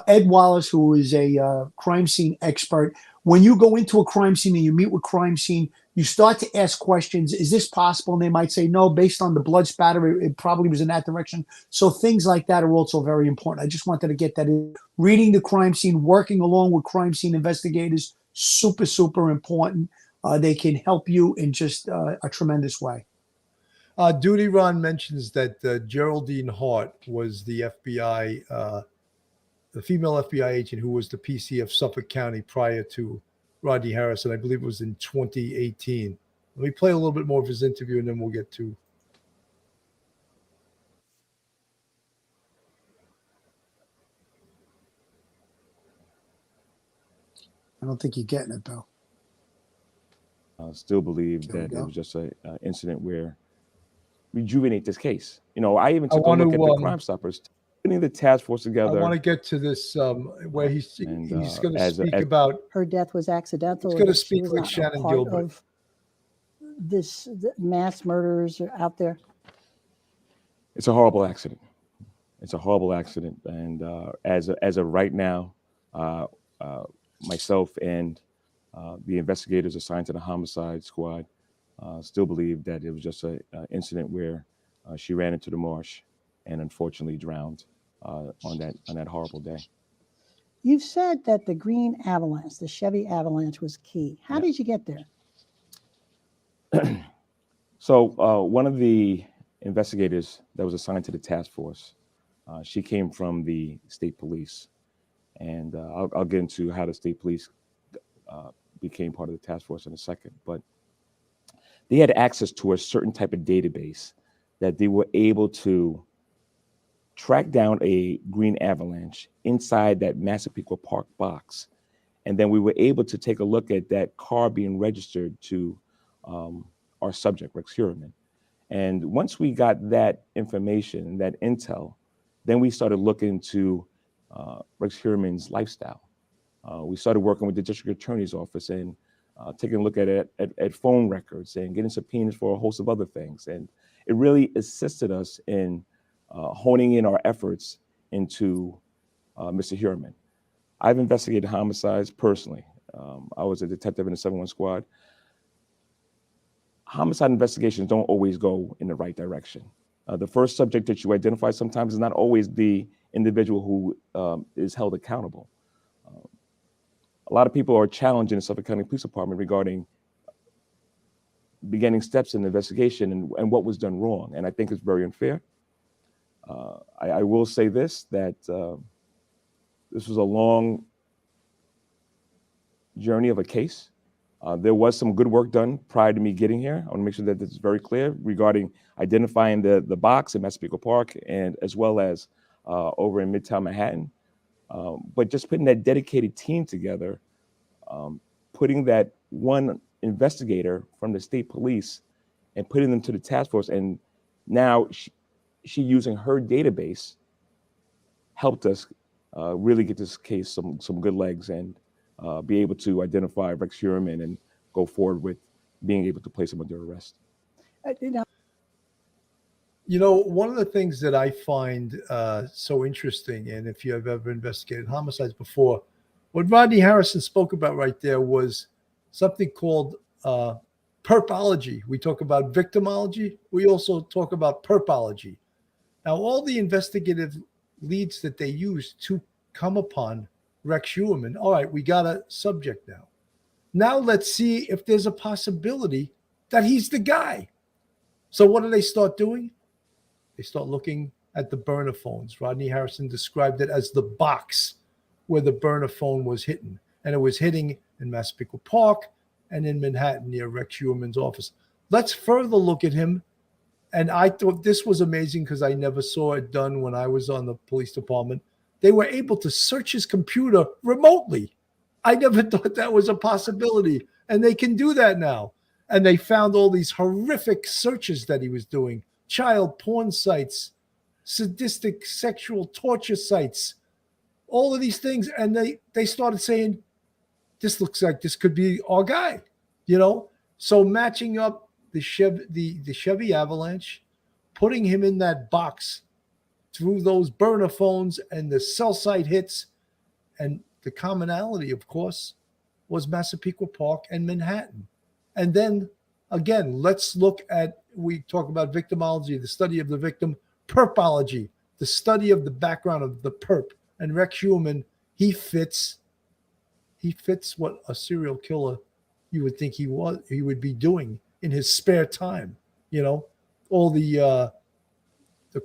Ed Wallace, who is a crime scene expert, when you go into a crime scene and you meet with crime scene, you start to ask questions. Is this possible? And they might say, no, based on the blood spatter, it probably was in that direction. So things like that are also very important. I just wanted to get that in. Reading the crime scene, working along with crime scene investigators, super, super important. They can help you in just a tremendous way. Duty Ron mentions that Geraldine Hart was the FBI the female FBI agent who was the PC of Suffolk County prior to Rodney Harrison. I believe it was in 2018. Let me play a little bit more of his interview and then we'll get to. I don't think you're getting it, Bill. I still believe that it was just an incident where rejuvenate this case. I even took a look at the Crime Stoppers, putting the task force together. I want to get to this where he's going to speak about her death was accidental. He's going to speak like Shannon Gilbert. The mass murders are out there. It's a horrible accident. It's a horrible accident, and as of right now, myself and the investigators assigned to the homicide squad still believe that it was just an incident where she ran into the marsh and unfortunately drowned on that horrible day. You've said that the green Avalanche, the Chevy Avalanche, was key. How did you get there? So one of the investigators that was assigned to the task force, she came from the state police, and I'll get into how the state police became part of the task force in a second. But they had access to a certain type of database that they were able to track down a green Avalanche inside that Massapequa Park box. And then we were able to take a look at that car being registered to our subject, Rex Heuermann. And once we got that information, that intel, then we started looking into Rex Heuermann's lifestyle. We started working with the district attorney's office and taking a look at phone records and getting subpoenas for a host of other things. And it really assisted us in honing in our efforts into Mr. Heuermann. I've investigated homicides personally. I was a detective in the 7-1 squad. Homicide investigations don't always go in the right direction. The first subject that you identify sometimes is not always the individual who is held accountable. A lot of people are challenging the Suffolk County Police Department regarding beginning steps in the investigation and what was done wrong. And I think it's very unfair. I will say this, that this was a long journey of a case. There was some good work done prior to me getting here. I want to make sure that this is very clear regarding identifying the box in Massapequa Park and as well as over in Midtown Manhattan. But just putting that dedicated team together, putting that one investigator from the state police and putting them to the task force, and now she using her database helped us really get this case some good legs and be able to identify Rex Heuermann and go forward with being able to place him under arrest. You know, one of the things that I find so interesting, and if you have ever investigated homicides before, what Rodney Harrison spoke about right there was something called perpology. We talk about victimology. We also talk about perpology. Now, all the investigative leads that they use to come upon Rex Heuermann, all right, we got a subject now. Now let's see if there's a possibility that he's the guy. So what do they start doing? They start looking at the burner phones. Rodney Harrison described it as the box where the burner phone was hidden. And it was hitting in Massapequa Park and in Manhattan near Rex Heuermann's office. Let's further look at him. And I thought this was amazing because I never saw it done when I was on the police department. They were able to search his computer remotely. I never thought that was a possibility. And they can do that now. And they found all these horrific searches that he was doing. Child porn sites, sadistic sexual torture sites, all of these things. And they started saying, this looks like this could be our guy, you know? So matching up the Chevy Avalanche, putting him in that box through those burner phones and the cell site hits. And the commonality, of course, was Massapequa Park and Manhattan. And then again, let's look at, we talk about victimology, the study of the victim, perpology, the study of the background of the perp. And Rex Heuermann, he fits what a serial killer you would think he would be doing in his spare time. You know, all the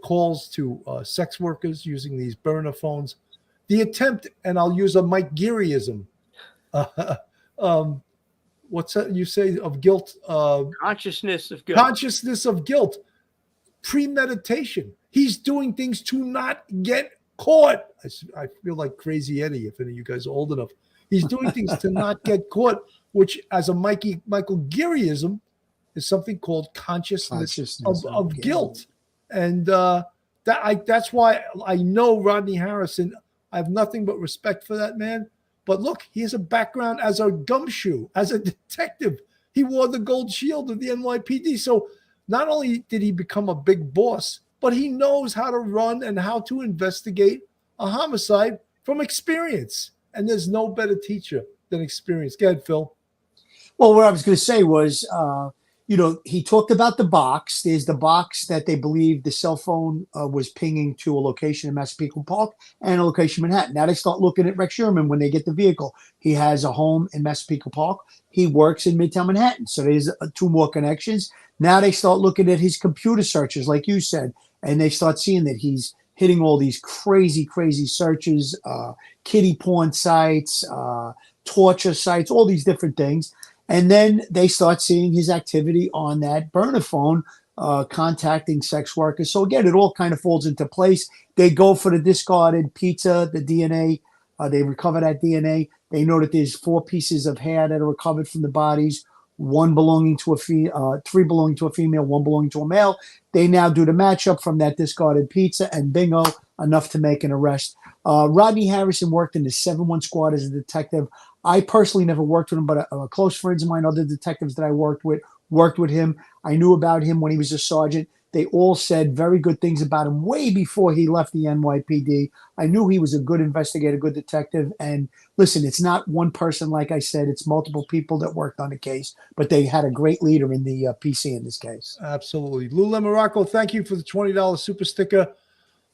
calls to sex workers using these burner phones, the attempt, and I'll use a Mike Gearyism. What's that you say of guilt? Consciousness of guilt. Consciousness of guilt. Premeditation. He's doing things to not get caught. I feel like Crazy Eddie, if any of you guys are old enough. He's doing things to not get caught, which as a Michael Gearyism is something called consciousness of guilt. And that's why I know Rodney Harrison. I have nothing but respect for that man. But look, he has a background as a gumshoe, as a detective. He wore the gold shield of the NYPD. So not only did he become a big boss, but he knows how to run and how to investigate a homicide from experience. And there's no better teacher than experience. Go ahead, Phil. Well, what I was going to say was, he talked about the box. There's the box that they believe the cell phone was pinging to a location in Massapequa Park and a location in Manhattan. Now they start looking at Rex Heuermann when they get the vehicle. He has a home in Massapequa Park. He works in Midtown Manhattan. So there's two more connections. Now they start looking at his computer searches, like you said, and they start seeing that he's hitting all these crazy, crazy searches, kiddie porn sites, torture sites, all these different things. And then they start seeing his activity on that burner phone, contacting sex workers. So again, it all kind of falls into place. They go for the discarded pizza, the DNA. They recover that DNA. They know that there's 4 pieces of hair that are recovered from the bodies, 1 belonging to 3 belonging to a female, 1 belonging to a male. They now do the matchup from that discarded pizza, and bingo, enough to make an arrest. Rodney Harrison worked in the 7-1 squad as a detective. I personally never worked with him, but close friends of mine, other detectives that I worked with him. I knew about him when he was a sergeant. They all said very good things about him way before he left the NYPD. I knew he was a good investigator, good detective. And listen, it's not one person, like I said, it's multiple people that worked on the case, but they had a great leader in the PC in this case. Absolutely. Lou Lemoracco, thank you for the $20 super sticker.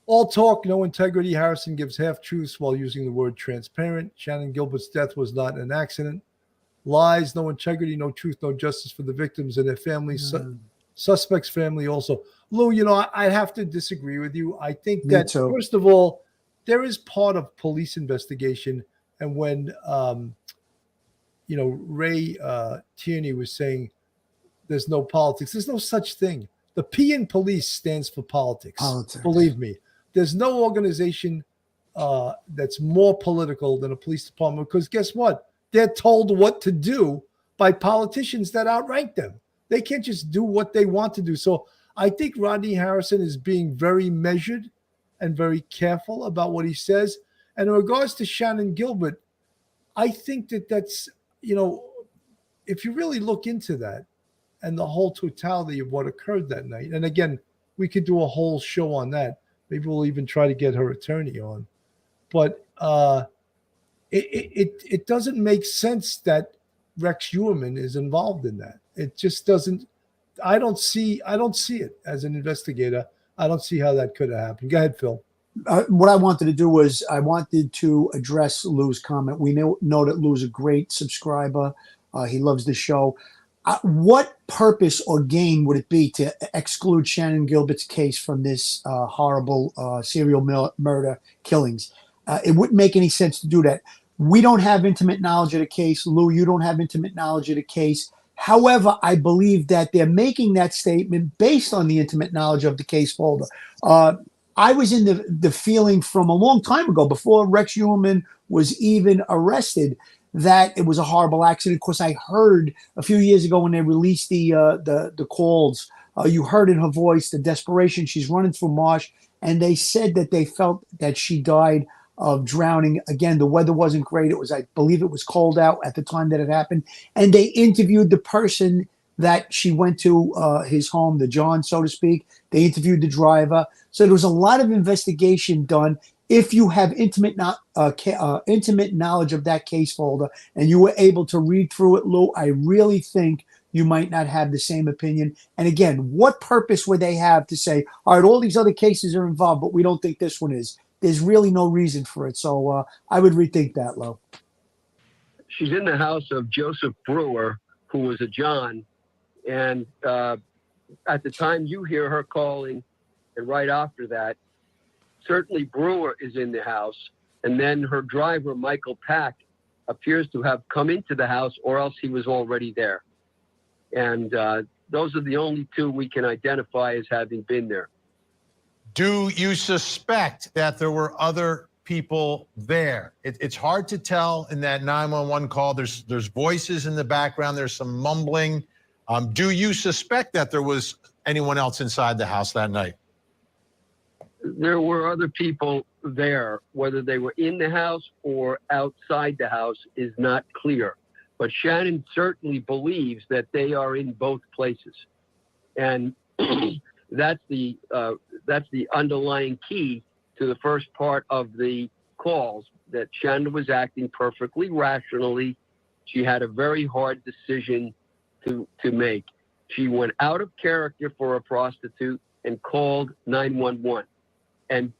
All talk, no integrity. Harrison gives half truths while using the word transparent. Shannon Gilbert's death was not an accident. Lies, no integrity, no truth, no justice for the victims and their families. Suspect's family also. Lou, I have to disagree with you. I think that, first of all, there is part of police investigation. And when, Ray Tierney was saying there's no politics, there's no such thing. The P in police stands for politics. Believe me. There's no organization that's more political than a police department because guess what? They're told what to do by politicians that outrank them. They can't just do what they want to do. So I think Rodney Harrison is being very measured and very careful about what he says. And in regards to Shannon Gilbert, I think that's, if you really look into that and the whole totality of what occurred that night, and again, we could do a whole show on that. Maybe we'll even try to get her attorney on. But it doesn't make sense that Rex Heuermann is involved in that. It just doesn't. I don't see it as an investigator. I don't see how that could have happened. Go ahead, Phil. What I wanted to do was I wanted to address Lou's comment. We know that Lou's a great subscriber. He loves the show. What purpose or gain would it be to exclude Shannon Gilbert's case from this horrible serial murder killings? It wouldn't make any sense to do that. We don't have intimate knowledge of the case. Lou, you don't have intimate knowledge of the case. However, I believe that they're making that statement based on the intimate knowledge of the case folder. I was in the feeling from a long time ago, before Rex Heuermann was even arrested, that it was a horrible accident. Of course, I heard a few years ago when they released the calls, you heard in her voice the desperation. She's running through marsh, and they said that they felt that she died of drowning. Again, the weather wasn't great. It was, I believe it was cold out at the time that it happened. And they interviewed the person that she went to his home, the John, so to speak. They interviewed the driver. So there was a lot of investigation done. If you have intimate knowledge of that case folder and you were able to read through it, Lou, I really think you might not have the same opinion. And again, what purpose would they have to say, all right, all these other cases are involved, but we don't think this one is? There's really no reason for it. So I would rethink that, Lou. She's in the house of Joseph Brewer, who was a John. And at the time you hear her calling, and right after that, certainly Brewer is in the house. And then her driver, Michael Pack, appears to have come into the house, or else he was already there. And those are the only two we can identify as having been there. Do you suspect that there were other people there? It's hard to tell in that 911 call. There's voices in the background. There's some mumbling. Do you suspect that there was anyone else inside the house that night? There were other people there. Whether they were in the house or outside the house is not clear. But Shannon certainly believes that they are in both places. And that's the underlying key to the first part of the calls, that Shannon was acting perfectly rationally. She had a very hard decision to make. She went out of character for a prostitute and called 911 and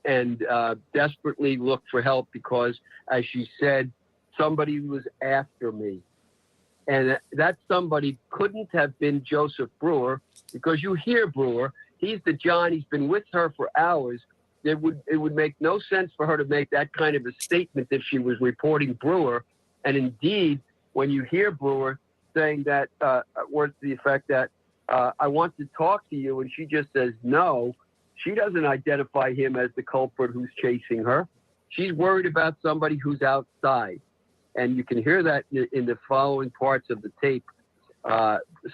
desperately looked for help because, as she said, somebody was after me. And that somebody couldn't have been Joseph Brewer, because you hear Brewer, he's the John, he's been with her for hours. It would make no sense for her to make that kind of a statement if she was reporting Brewer. And indeed, when you hear Brewer saying that, words to the effect that, I want to talk to you, and she just says no, she doesn't identify him as the culprit who's chasing her. She's worried about somebody who's outside. And you can hear that in the following parts of the tape,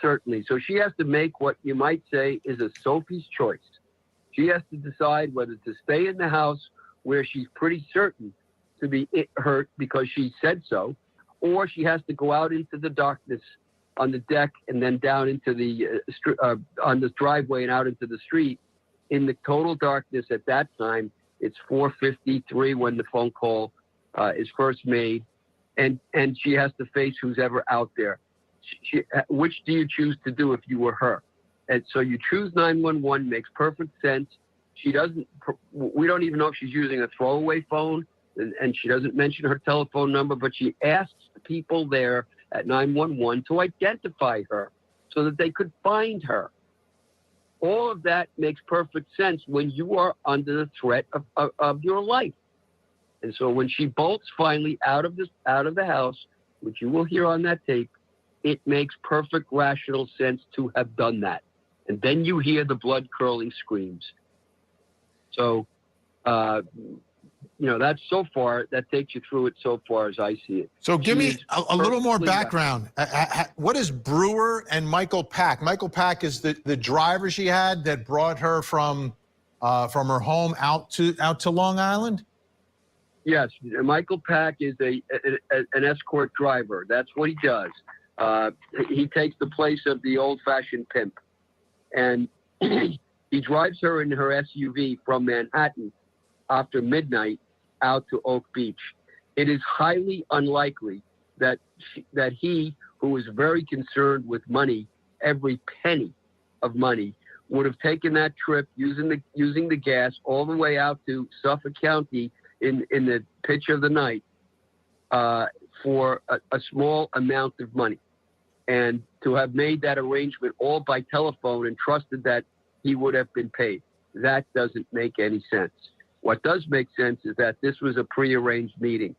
certainly. So she has to make what you might say is a Sophie's choice. She has to decide whether to stay in the house where she's pretty certain to be hurt because she said so, or she has to go out into the darkness on the deck and then down into the on the driveway and out into the street in the total darkness. At that time, it's 4:53 when the phone call is first made. And she has to face who's ever out there. Which do you choose to do if you were her? And so you choose 911, makes perfect sense. We don't even know if she's using a throwaway phone, and she doesn't mention her telephone number, but she asks the people there at 911 to identify her so that they could find her. All of that makes perfect sense when you are under the threat of your life. And so when she bolts finally out of the house, which you will hear on that tape, it makes perfect rational sense to have done that. And then you hear the blood curdling screams. So, that's so far, that takes you through it so far as I see it. So give me a little more background. What is Brewer and Michael Pack? Michael Pack is the driver she had that brought her from her home out to Long Island? Yes, Michael Pack is an escort driver. That's what he does. He takes the place of the old-fashioned pimp. And He drives her in her SUV from Manhattan after midnight out to Oak Beach. It is highly unlikely that he, who is very concerned with money, every penny of money, would have taken that trip using the gas all the way out to Suffolk County in the pitch of the night for a small amount of money, and to have made that arrangement all by telephone and trusted that he would have been paid. That doesn't make any sense. What does make sense is that this was a prearranged meeting.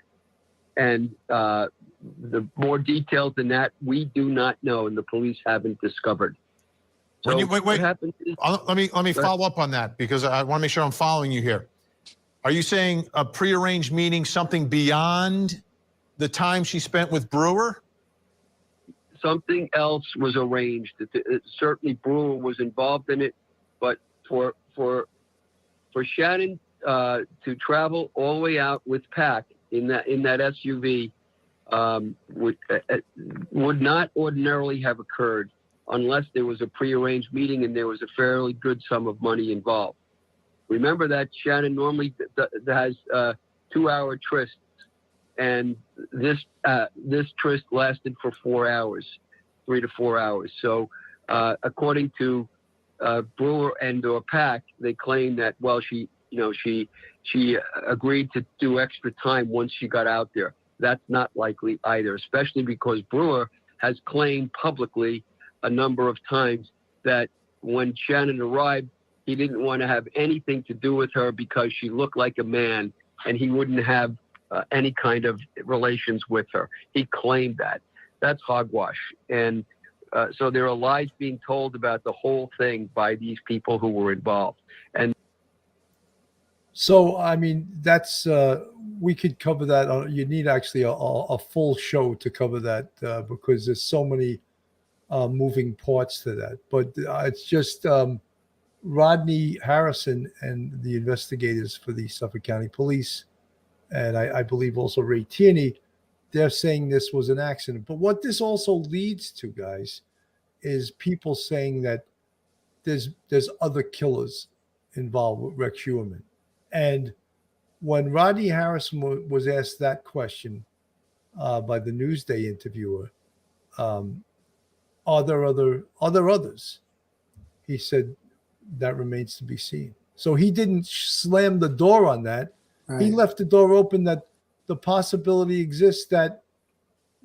And the more details than that, we do not know, and the police haven't discovered. So Wait. what happened is, Let me follow up on that, because I want to make sure I'm following you here. Are you saying a prearranged meeting, something beyond the time she spent with Brewer? something else was arranged. Certainly Brewer was involved in it, but for Shannon to travel all the way out with Pack in that SUV would not ordinarily have occurred unless there was a prearranged meeting and there was a fairly good sum of money involved. Remember that Shannon normally has 2-hour trysts, and this tryst lasted for 4 hours, 3 to 4 hours. So according to Brewer and or Pack, they claim that, well, she agreed to do extra time once she got out there. That's not likely either, especially because Brewer has claimed publicly a number of times that when Shannon arrived, he didn't want to have anything to do with her because she looked like a man and he wouldn't have any kind of relations with her. He claimed that. That's hogwash. And so there are lies being told about the whole thing by these people who were involved. And so, I mean, that's we could cover that. You need actually a full show to cover that because there's so many moving parts to that. But it's just Rodney Harrison and the investigators for the Suffolk County Police, and I believe also Ray Tierney, they're saying this was an accident. But what this also leads to, guys, is people saying that there's other killers involved with Rex Heuermann. And when Rodney Harrison was asked that question by the Newsday interviewer, are there others? He said that remains to be seen. So he didn't slam the door on that. Right. He left the door open that the possibility exists that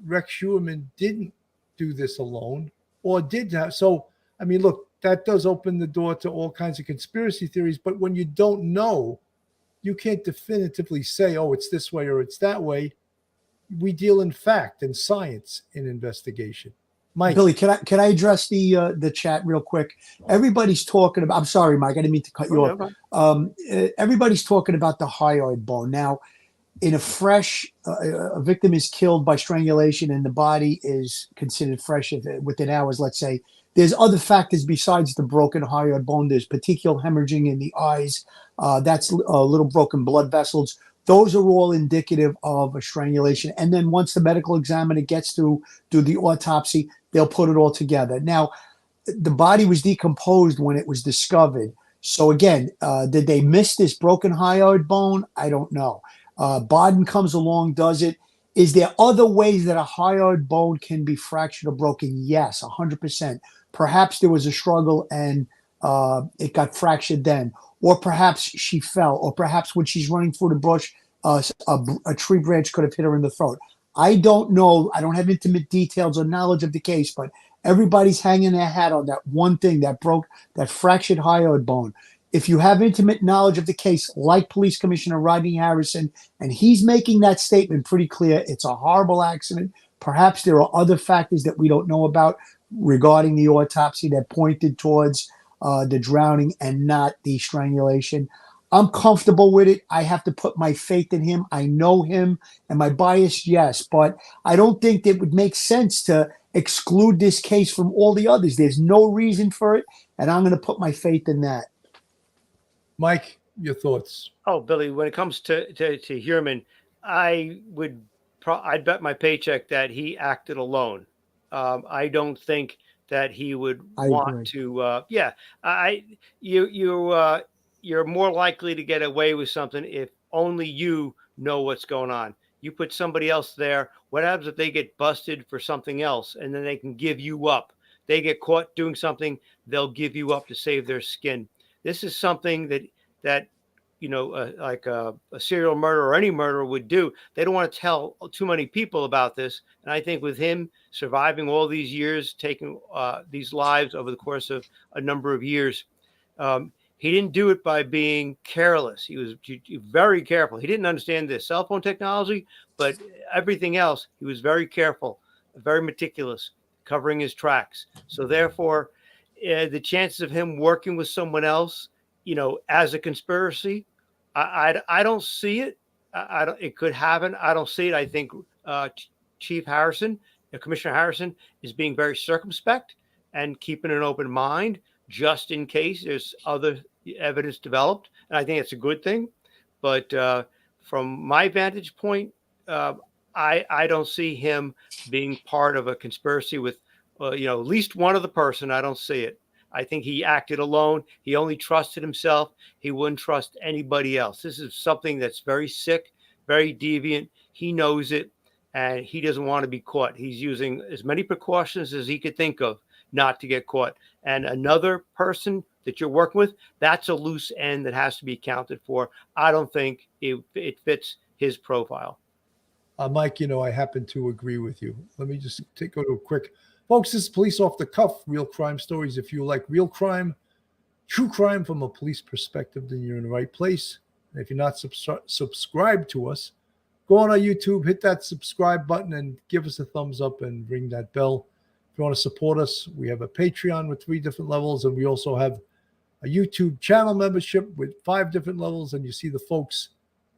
Rex Heuermann didn't do this alone or did have. So, I mean, look, that does open the door to all kinds of conspiracy theories. But when you don't know, you can't definitively say, oh, it's this way or it's that way. We deal in fact and science in investigation. Mike. Billy, can I address the chat real quick? Everybody's talking about. I'm sorry, Mike. I didn't mean to cut you off. Everybody's talking about the hyoid bone. Now, in a fresh, a victim is killed by strangulation, and the body is considered fresh within hours. Let's say there's other factors besides the broken hyoid bone. There's petechial hemorrhaging in the eyes. That's little broken blood vessels. Those are all indicative of a strangulation. And then once the medical examiner gets to do the autopsy, they'll put it all together. Now, the body was decomposed when it was discovered. So again, did they miss this broken hyoid bone? I don't know. Baden comes along, does it. Is there other ways that a hyoid bone can be fractured or broken? Yes, 100%. Perhaps there was a struggle and it got fractured then. Or perhaps she fell, or perhaps when she's running through the bush, a tree branch could have hit her in the throat. I don't know. I don't have intimate details or knowledge of the case, but everybody's hanging their hat on that one thing that broke that fractured hyoid bone. If you have intimate knowledge of the case, like Police Commissioner Rodney Harrison, and he's making that statement pretty clear, it's a horrible accident. Perhaps there are other factors that we don't know about regarding the autopsy that pointed towards the drowning and not the strangulation. I'm comfortable with it. I have to put my faith in him. I know him. Am I biased? Yes. But I don't think it would make sense to exclude this case from all the others. There's no reason for it. And I'm going to put my faith in that. Mike, your thoughts? Oh, Billy, when it comes to Heuermann, I'd bet my paycheck that he acted alone. I don't think that he would I want agree. to. You're more likely to get away with something if only you know what's going on. You put somebody else there. What happens if they get busted for something else and then they can give you up? They get caught doing something, they'll give you up to save their skin. This is something that like a serial murder or any murderer would do. They don't want to tell too many people about this. And I think with him surviving all these years, taking these lives over the course of a number of years, he didn't do it by being careless. He was very careful. He didn't understand the cell phone technology, but everything else, he was very careful, very meticulous, covering his tracks. So therefore, the chances of him working with someone else, as a conspiracy, I don't see it. I don't. It could happen. I don't see it. I think Chief Harrison, Commissioner Harrison, is being very circumspect and keeping an open mind just in case there's other evidence developed. And I think it's a good thing. But from my vantage point, I don't see him being part of a conspiracy with, at least one other person. I don't see it. I think he acted alone. He only trusted himself. He wouldn't trust anybody else. This is something that's very sick, very deviant. He knows it, and he doesn't want to be caught. He's using as many precautions as he could think of not to get caught. And another person that you're working with, that's a loose end that has to be accounted for. I don't think it fits his profile. Mike, I happen to agree with you. Let me just go to a quick. Folks, this is Police Off the Cuff, real crime stories. If you like real crime, true crime from a police perspective, then you're in the right place. And if you're not subscribed to us, go on our YouTube, hit that subscribe button, and give us a thumbs up and ring that bell. If you want to support us, we have a Patreon with 3 different levels, and we also have a YouTube channel membership with 5 different levels. And you see the folks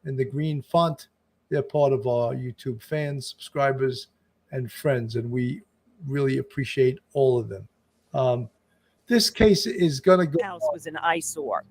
in the green font. They're part of our YouTube fans, subscribers, and friends, and we really appreciate all of them. This case is going to go. House was an eyesore.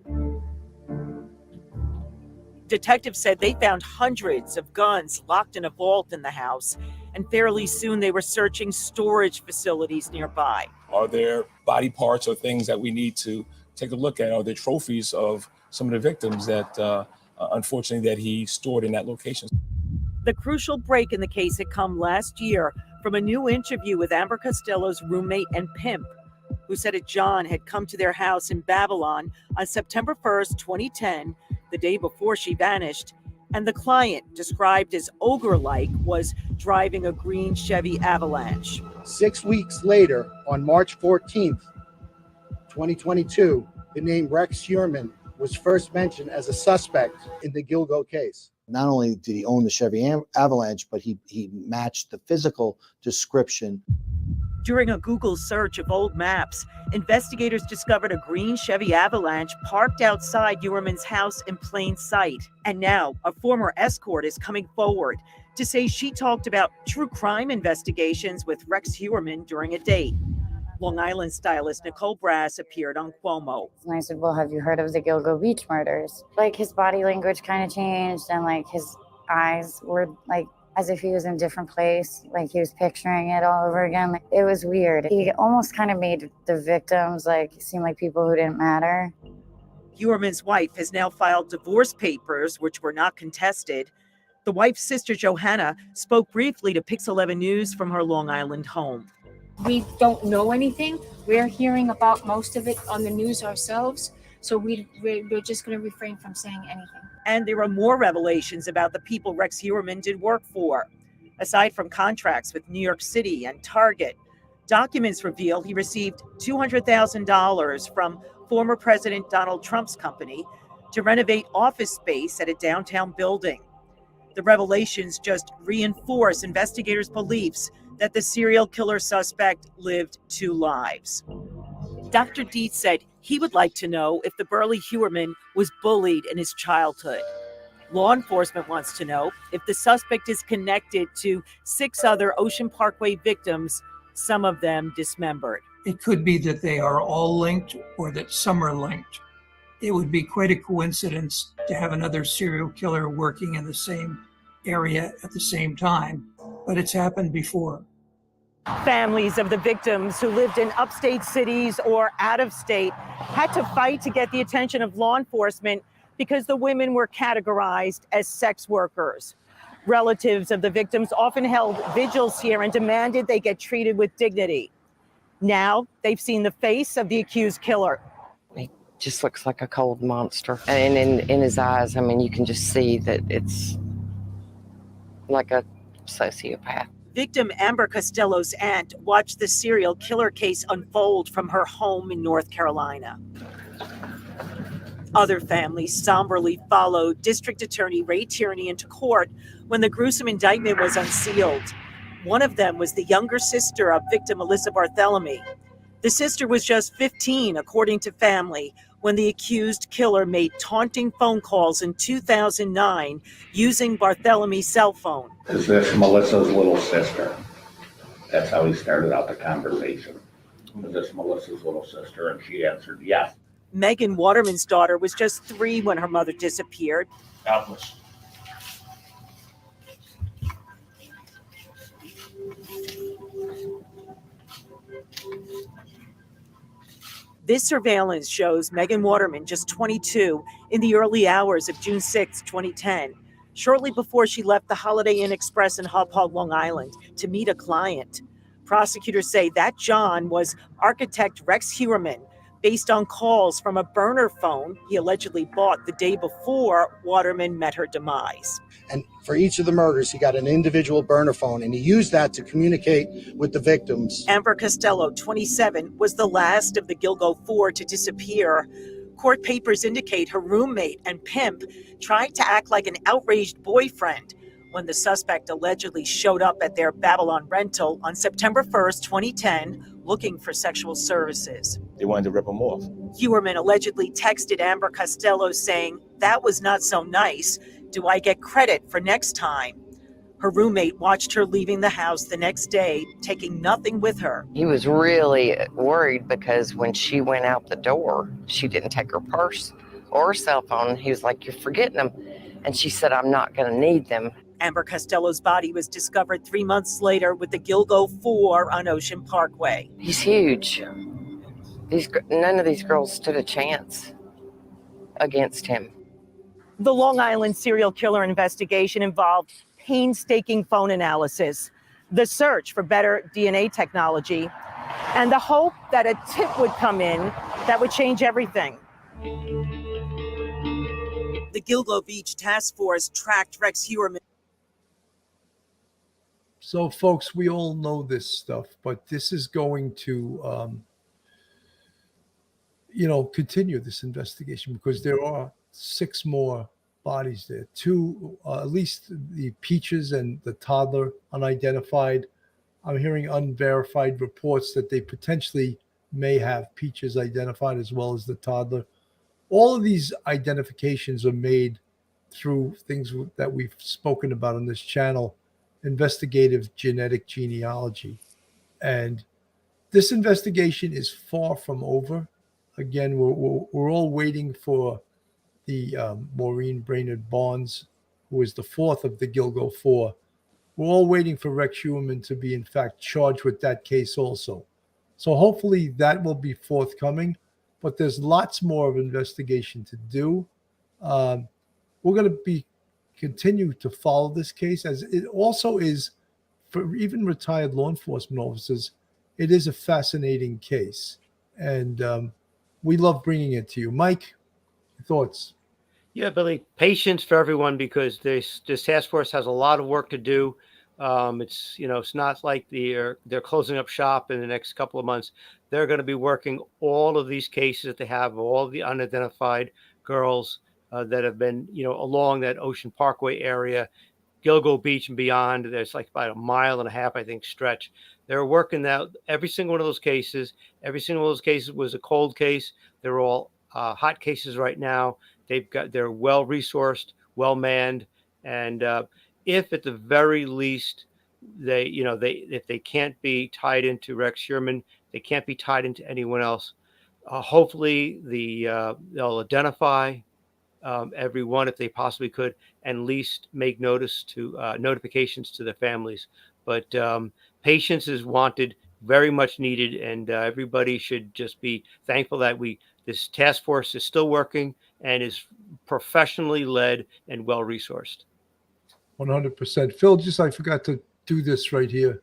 Detectives said they found hundreds of guns locked in a vault in the house, and fairly soon they were searching storage facilities nearby. Are there body parts or things that we need to take a look at? Are there trophies of some of the victims that, unfortunately, that he stored in that location? The crucial break in the case had come last year from a new interview with Amber Costello's roommate and pimp, who said that John had come to their house in Babylon on September 1st, 2010, the day before she vanished, and the client, described as ogre-like, was driving a green Chevy Avalanche. 6 weeks later, on March 14th, 2022, the name Rex Heuermann was first mentioned as a suspect in the Gilgo case. Not only did he own the Chevy Avalanche, but he matched the physical description. During a Google search of old maps, investigators discovered a green Chevy Avalanche parked outside Heuermann's house in plain sight. And now a former escort is coming forward to say she talked about true crime investigations with Rex Heuermann during a date. Long Island stylist Nicole Brass appeared on Cuomo. And I said, well, have you heard of the Gilgo beach murders? Like his body language kind of changed, and like his eyes were like as if he was in a different place, like he was picturing it all over again. Like, it was weird. He almost kind of made the victims like seem like people who didn't matter. Heuermann's wife has now filed divorce papers, which were not contested. The wife's sister, Johanna, spoke briefly to Pix 11 News from her Long Island home. We don't know anything. We're hearing about most of it on the news ourselves. So we're just going to refrain from saying anything. And there are more revelations about the people Rex Heuermann did work for. Aside from contracts with New York City and Target, documents reveal he received $200,000 from former President Donald Trump's company to renovate office space at a downtown building. The revelations just reinforce investigators' beliefs that the serial killer suspect lived 2 lives. Dr. Dietz said he would like to know if the burly Heuermann was bullied in his childhood. Law enforcement wants to know if the suspect is connected to 6 other Ocean Parkway victims, some of them dismembered. It could be that they are all linked or that some are linked. It would be quite a coincidence to have another serial killer working in the same area at the same time, but it's happened before. Families of the victims who lived in upstate cities or out of state had to fight to get the attention of law enforcement because the women were categorized as sex workers. Relatives of the victims often held vigils here and demanded they get treated with dignity. Now they've seen the face of the accused killer. He just looks like a cold monster. And in his eyes, I mean, you can just see that it's like a sociopath. Victim Amber Costello's aunt watched the serial killer case unfold from her home in North Carolina. Other families somberly followed District Attorney Ray Tierney into court when the gruesome indictment was unsealed. One of them was the younger sister of victim Alyssa Barthélemy. The sister was just 15, according to family, when the accused killer made taunting phone calls in 2009 using Barthélemy's cell phone. Is this Melissa's little sister? That's how he started out the conversation. Is this Melissa's little sister? And she answered yes. Megan Waterman's daughter was just 3 when her mother disappeared. Doubtless. This surveillance shows Megan Waterman, just 22, in the early hours of June 6, 2010, shortly before she left the Holiday Inn Express in Hauppauge, Long Island, to meet a client. Prosecutors say that John was architect Rex Heuermann, based on calls from a burner phone he allegedly bought the day before Waterman met her demise. And for each of the murders, he got an individual burner phone, and he used that to communicate with the victims. Amber Costello, 27, was the last of the Gilgo 4 to disappear. Court papers indicate her roommate and pimp tried to act like an outraged boyfriend when the suspect allegedly showed up at their Babylon rental on September 1st, 2010, looking for sexual services. They wanted to rip him off. Heuermann allegedly texted Amber Costello saying, "That was not so nice. Do I get credit for next time?" Her roommate watched her leaving the house the next day, taking nothing with her. He was really worried because when she went out the door, she didn't take her purse or her cell phone. He was like, "You're forgetting them." And she said, "I'm not going to need them." Amber Costello's body was discovered 3 months later with the Gilgo 4 on Ocean Parkway. He's huge. None of these girls stood a chance against him. The Long Island serial killer investigation involved painstaking phone analysis, the search for better DNA technology, and the hope that a tip would come in that would change everything. The Gilgo Beach Task Force tracked Rex Heuermann. So, folks, we all know this stuff, but this is going to, continue this investigation because there are 6 more bodies there. 2, at least the Peaches and the toddler, unidentified. I'm hearing unverified reports that they potentially may have Peaches identified as well as the toddler. All of these identifications are made through things that we've spoken about on this channel, investigative genetic genealogy. And this investigation is far from over. Again, we're all waiting for the Maureen Brainard-Barnes, who is the 4th of the Gilgo 4. We're all waiting for Rex Heuermann to be, in fact, charged with that case also. So hopefully that will be forthcoming, but there's lots more of investigation to do. We're going to continue to follow this case, as it also is for even retired law enforcement officers. It is a fascinating case, and we love bringing it to you. Mike, thoughts? Yeah, Billy, patience for everyone, because this task force has a lot of work to do. It's not like they're closing up shop in the next couple of months. They're going to be working all of these cases that they have, all the unidentified girls that have been, along that Ocean Parkway area, Gilgo Beach and beyond. There's like about 1.5 miles, I think, stretch. They're working out every single one of those cases. Every single one of those cases was a cold case. They're all hot cases right now. They're well resourced, well manned, and if at the very least if they can't be tied into Rex Heuermann, they can't be tied into anyone else. Hopefully, they'll identify everyone if they possibly could, and at least make notifications to their families. But patience is wanted, very much needed, and everybody should just be thankful that this task force is still working and is professionally led and well resourced. 100%. Phil, I forgot to do this right here.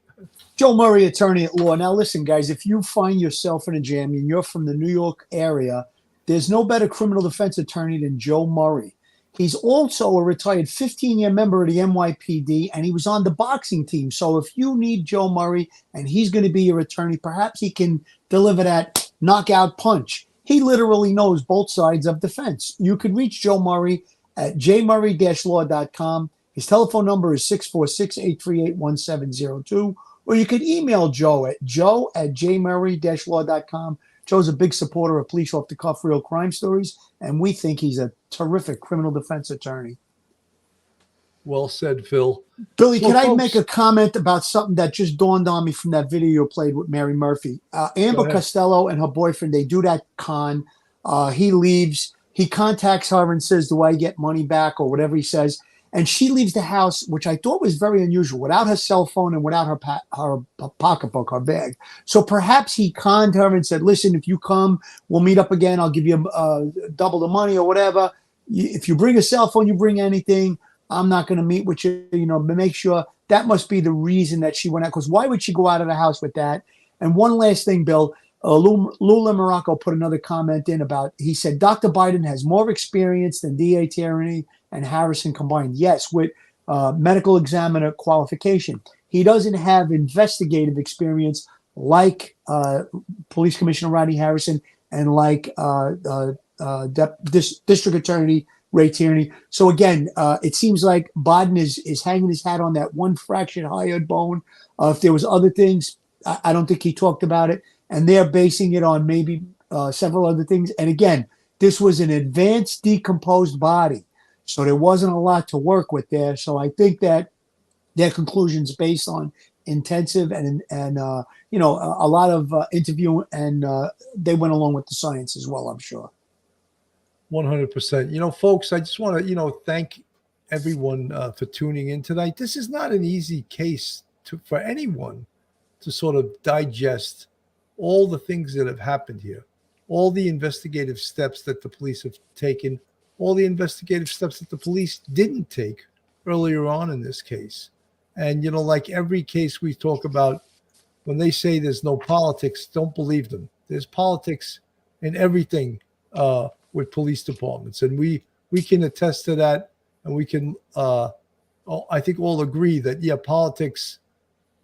Joe Murray, attorney at law. Now, listen, guys, if you find yourself in a jam and you're from the New York area, there's no better criminal defense attorney than Joe Murray. He's also a retired 15-year member of the NYPD, and he was on the boxing team. So if you need Joe Murray and he's going to be your attorney, perhaps he can deliver that knockout punch. He literally knows both sides of the fence. You could reach Joe Murray at jmurray-law.com. His telephone number is 646-838-1702. Or you could email Joe at jmurray-law.com. Joe's a big supporter of police off-the-cuff real crime stories, and we think he's a terrific criminal defense attorney. Well said, Phil. Billy, Well, can I folks- make a comment about something that just dawned on me from that video you played with Mary Murphy? Amber ahead. Costello and her boyfriend, they do that con. He leaves. He contacts her and says, do I get money back, or whatever he says. And she leaves the house, which I thought was very unusual, without her cell phone and without her pocketbook, her bag. So perhaps he conned her and said, listen, if you come, we'll meet up again. I'll give you double the money or whatever. If you bring a cell phone, you bring anything, I'm not going to meet with you, but make sure. That must be the reason that she went out, because why would she go out of the house with that? And one last thing, Bill, Lula Morocco put another comment in about, he said, Dr. Biden has more experience than DA Tierney and Harrison combined. Yes, with medical examiner qualification. He doesn't have investigative experience like Police Commissioner Rodney Harrison and like District Attorney Ray Tierney. So again, it seems like Biden is hanging his hat on that one fractured hired bone. If there was other things, I don't think he talked about it. And they're basing it on maybe several other things. And again, this was an advanced decomposed body. So there wasn't a lot to work with there. So I think that their conclusions based on intensive and a lot of interview, and they went along with the science as well, I'm sure. 100%. Folks, I just want to, thank everyone for tuning in tonight. This is not an easy case for anyone to sort of digest all the things that have happened here, all the investigative steps that the police have taken, all the investigative steps that the police didn't take earlier on in this case. And, like every case we talk about, when they say there's no politics, don't believe them. There's politics in everything with police departments. And we can attest to that. And we can, I think, all agree that, yeah, politics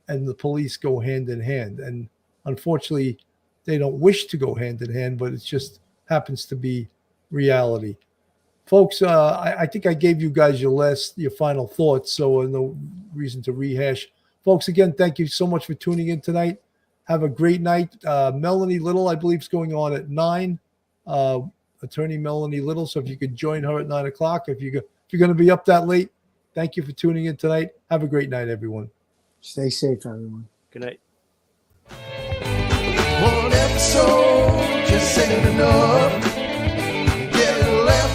and the police go hand in hand. And unfortunately, they don't wish to go hand in hand, but it just happens to be reality. Folks, I think I gave you guys your final thoughts, so no reason to rehash. Folks, again, thank you so much for tuning in tonight. Have a great night. Melanie Little, I believe, is going on at 9. Attorney Melanie Little. So if you could join her at 9 o'clock, if you're going to be up that late, thank you for tuning in tonight. Have a great night, everyone. Stay safe, everyone. Good night. One episode just ain't enough.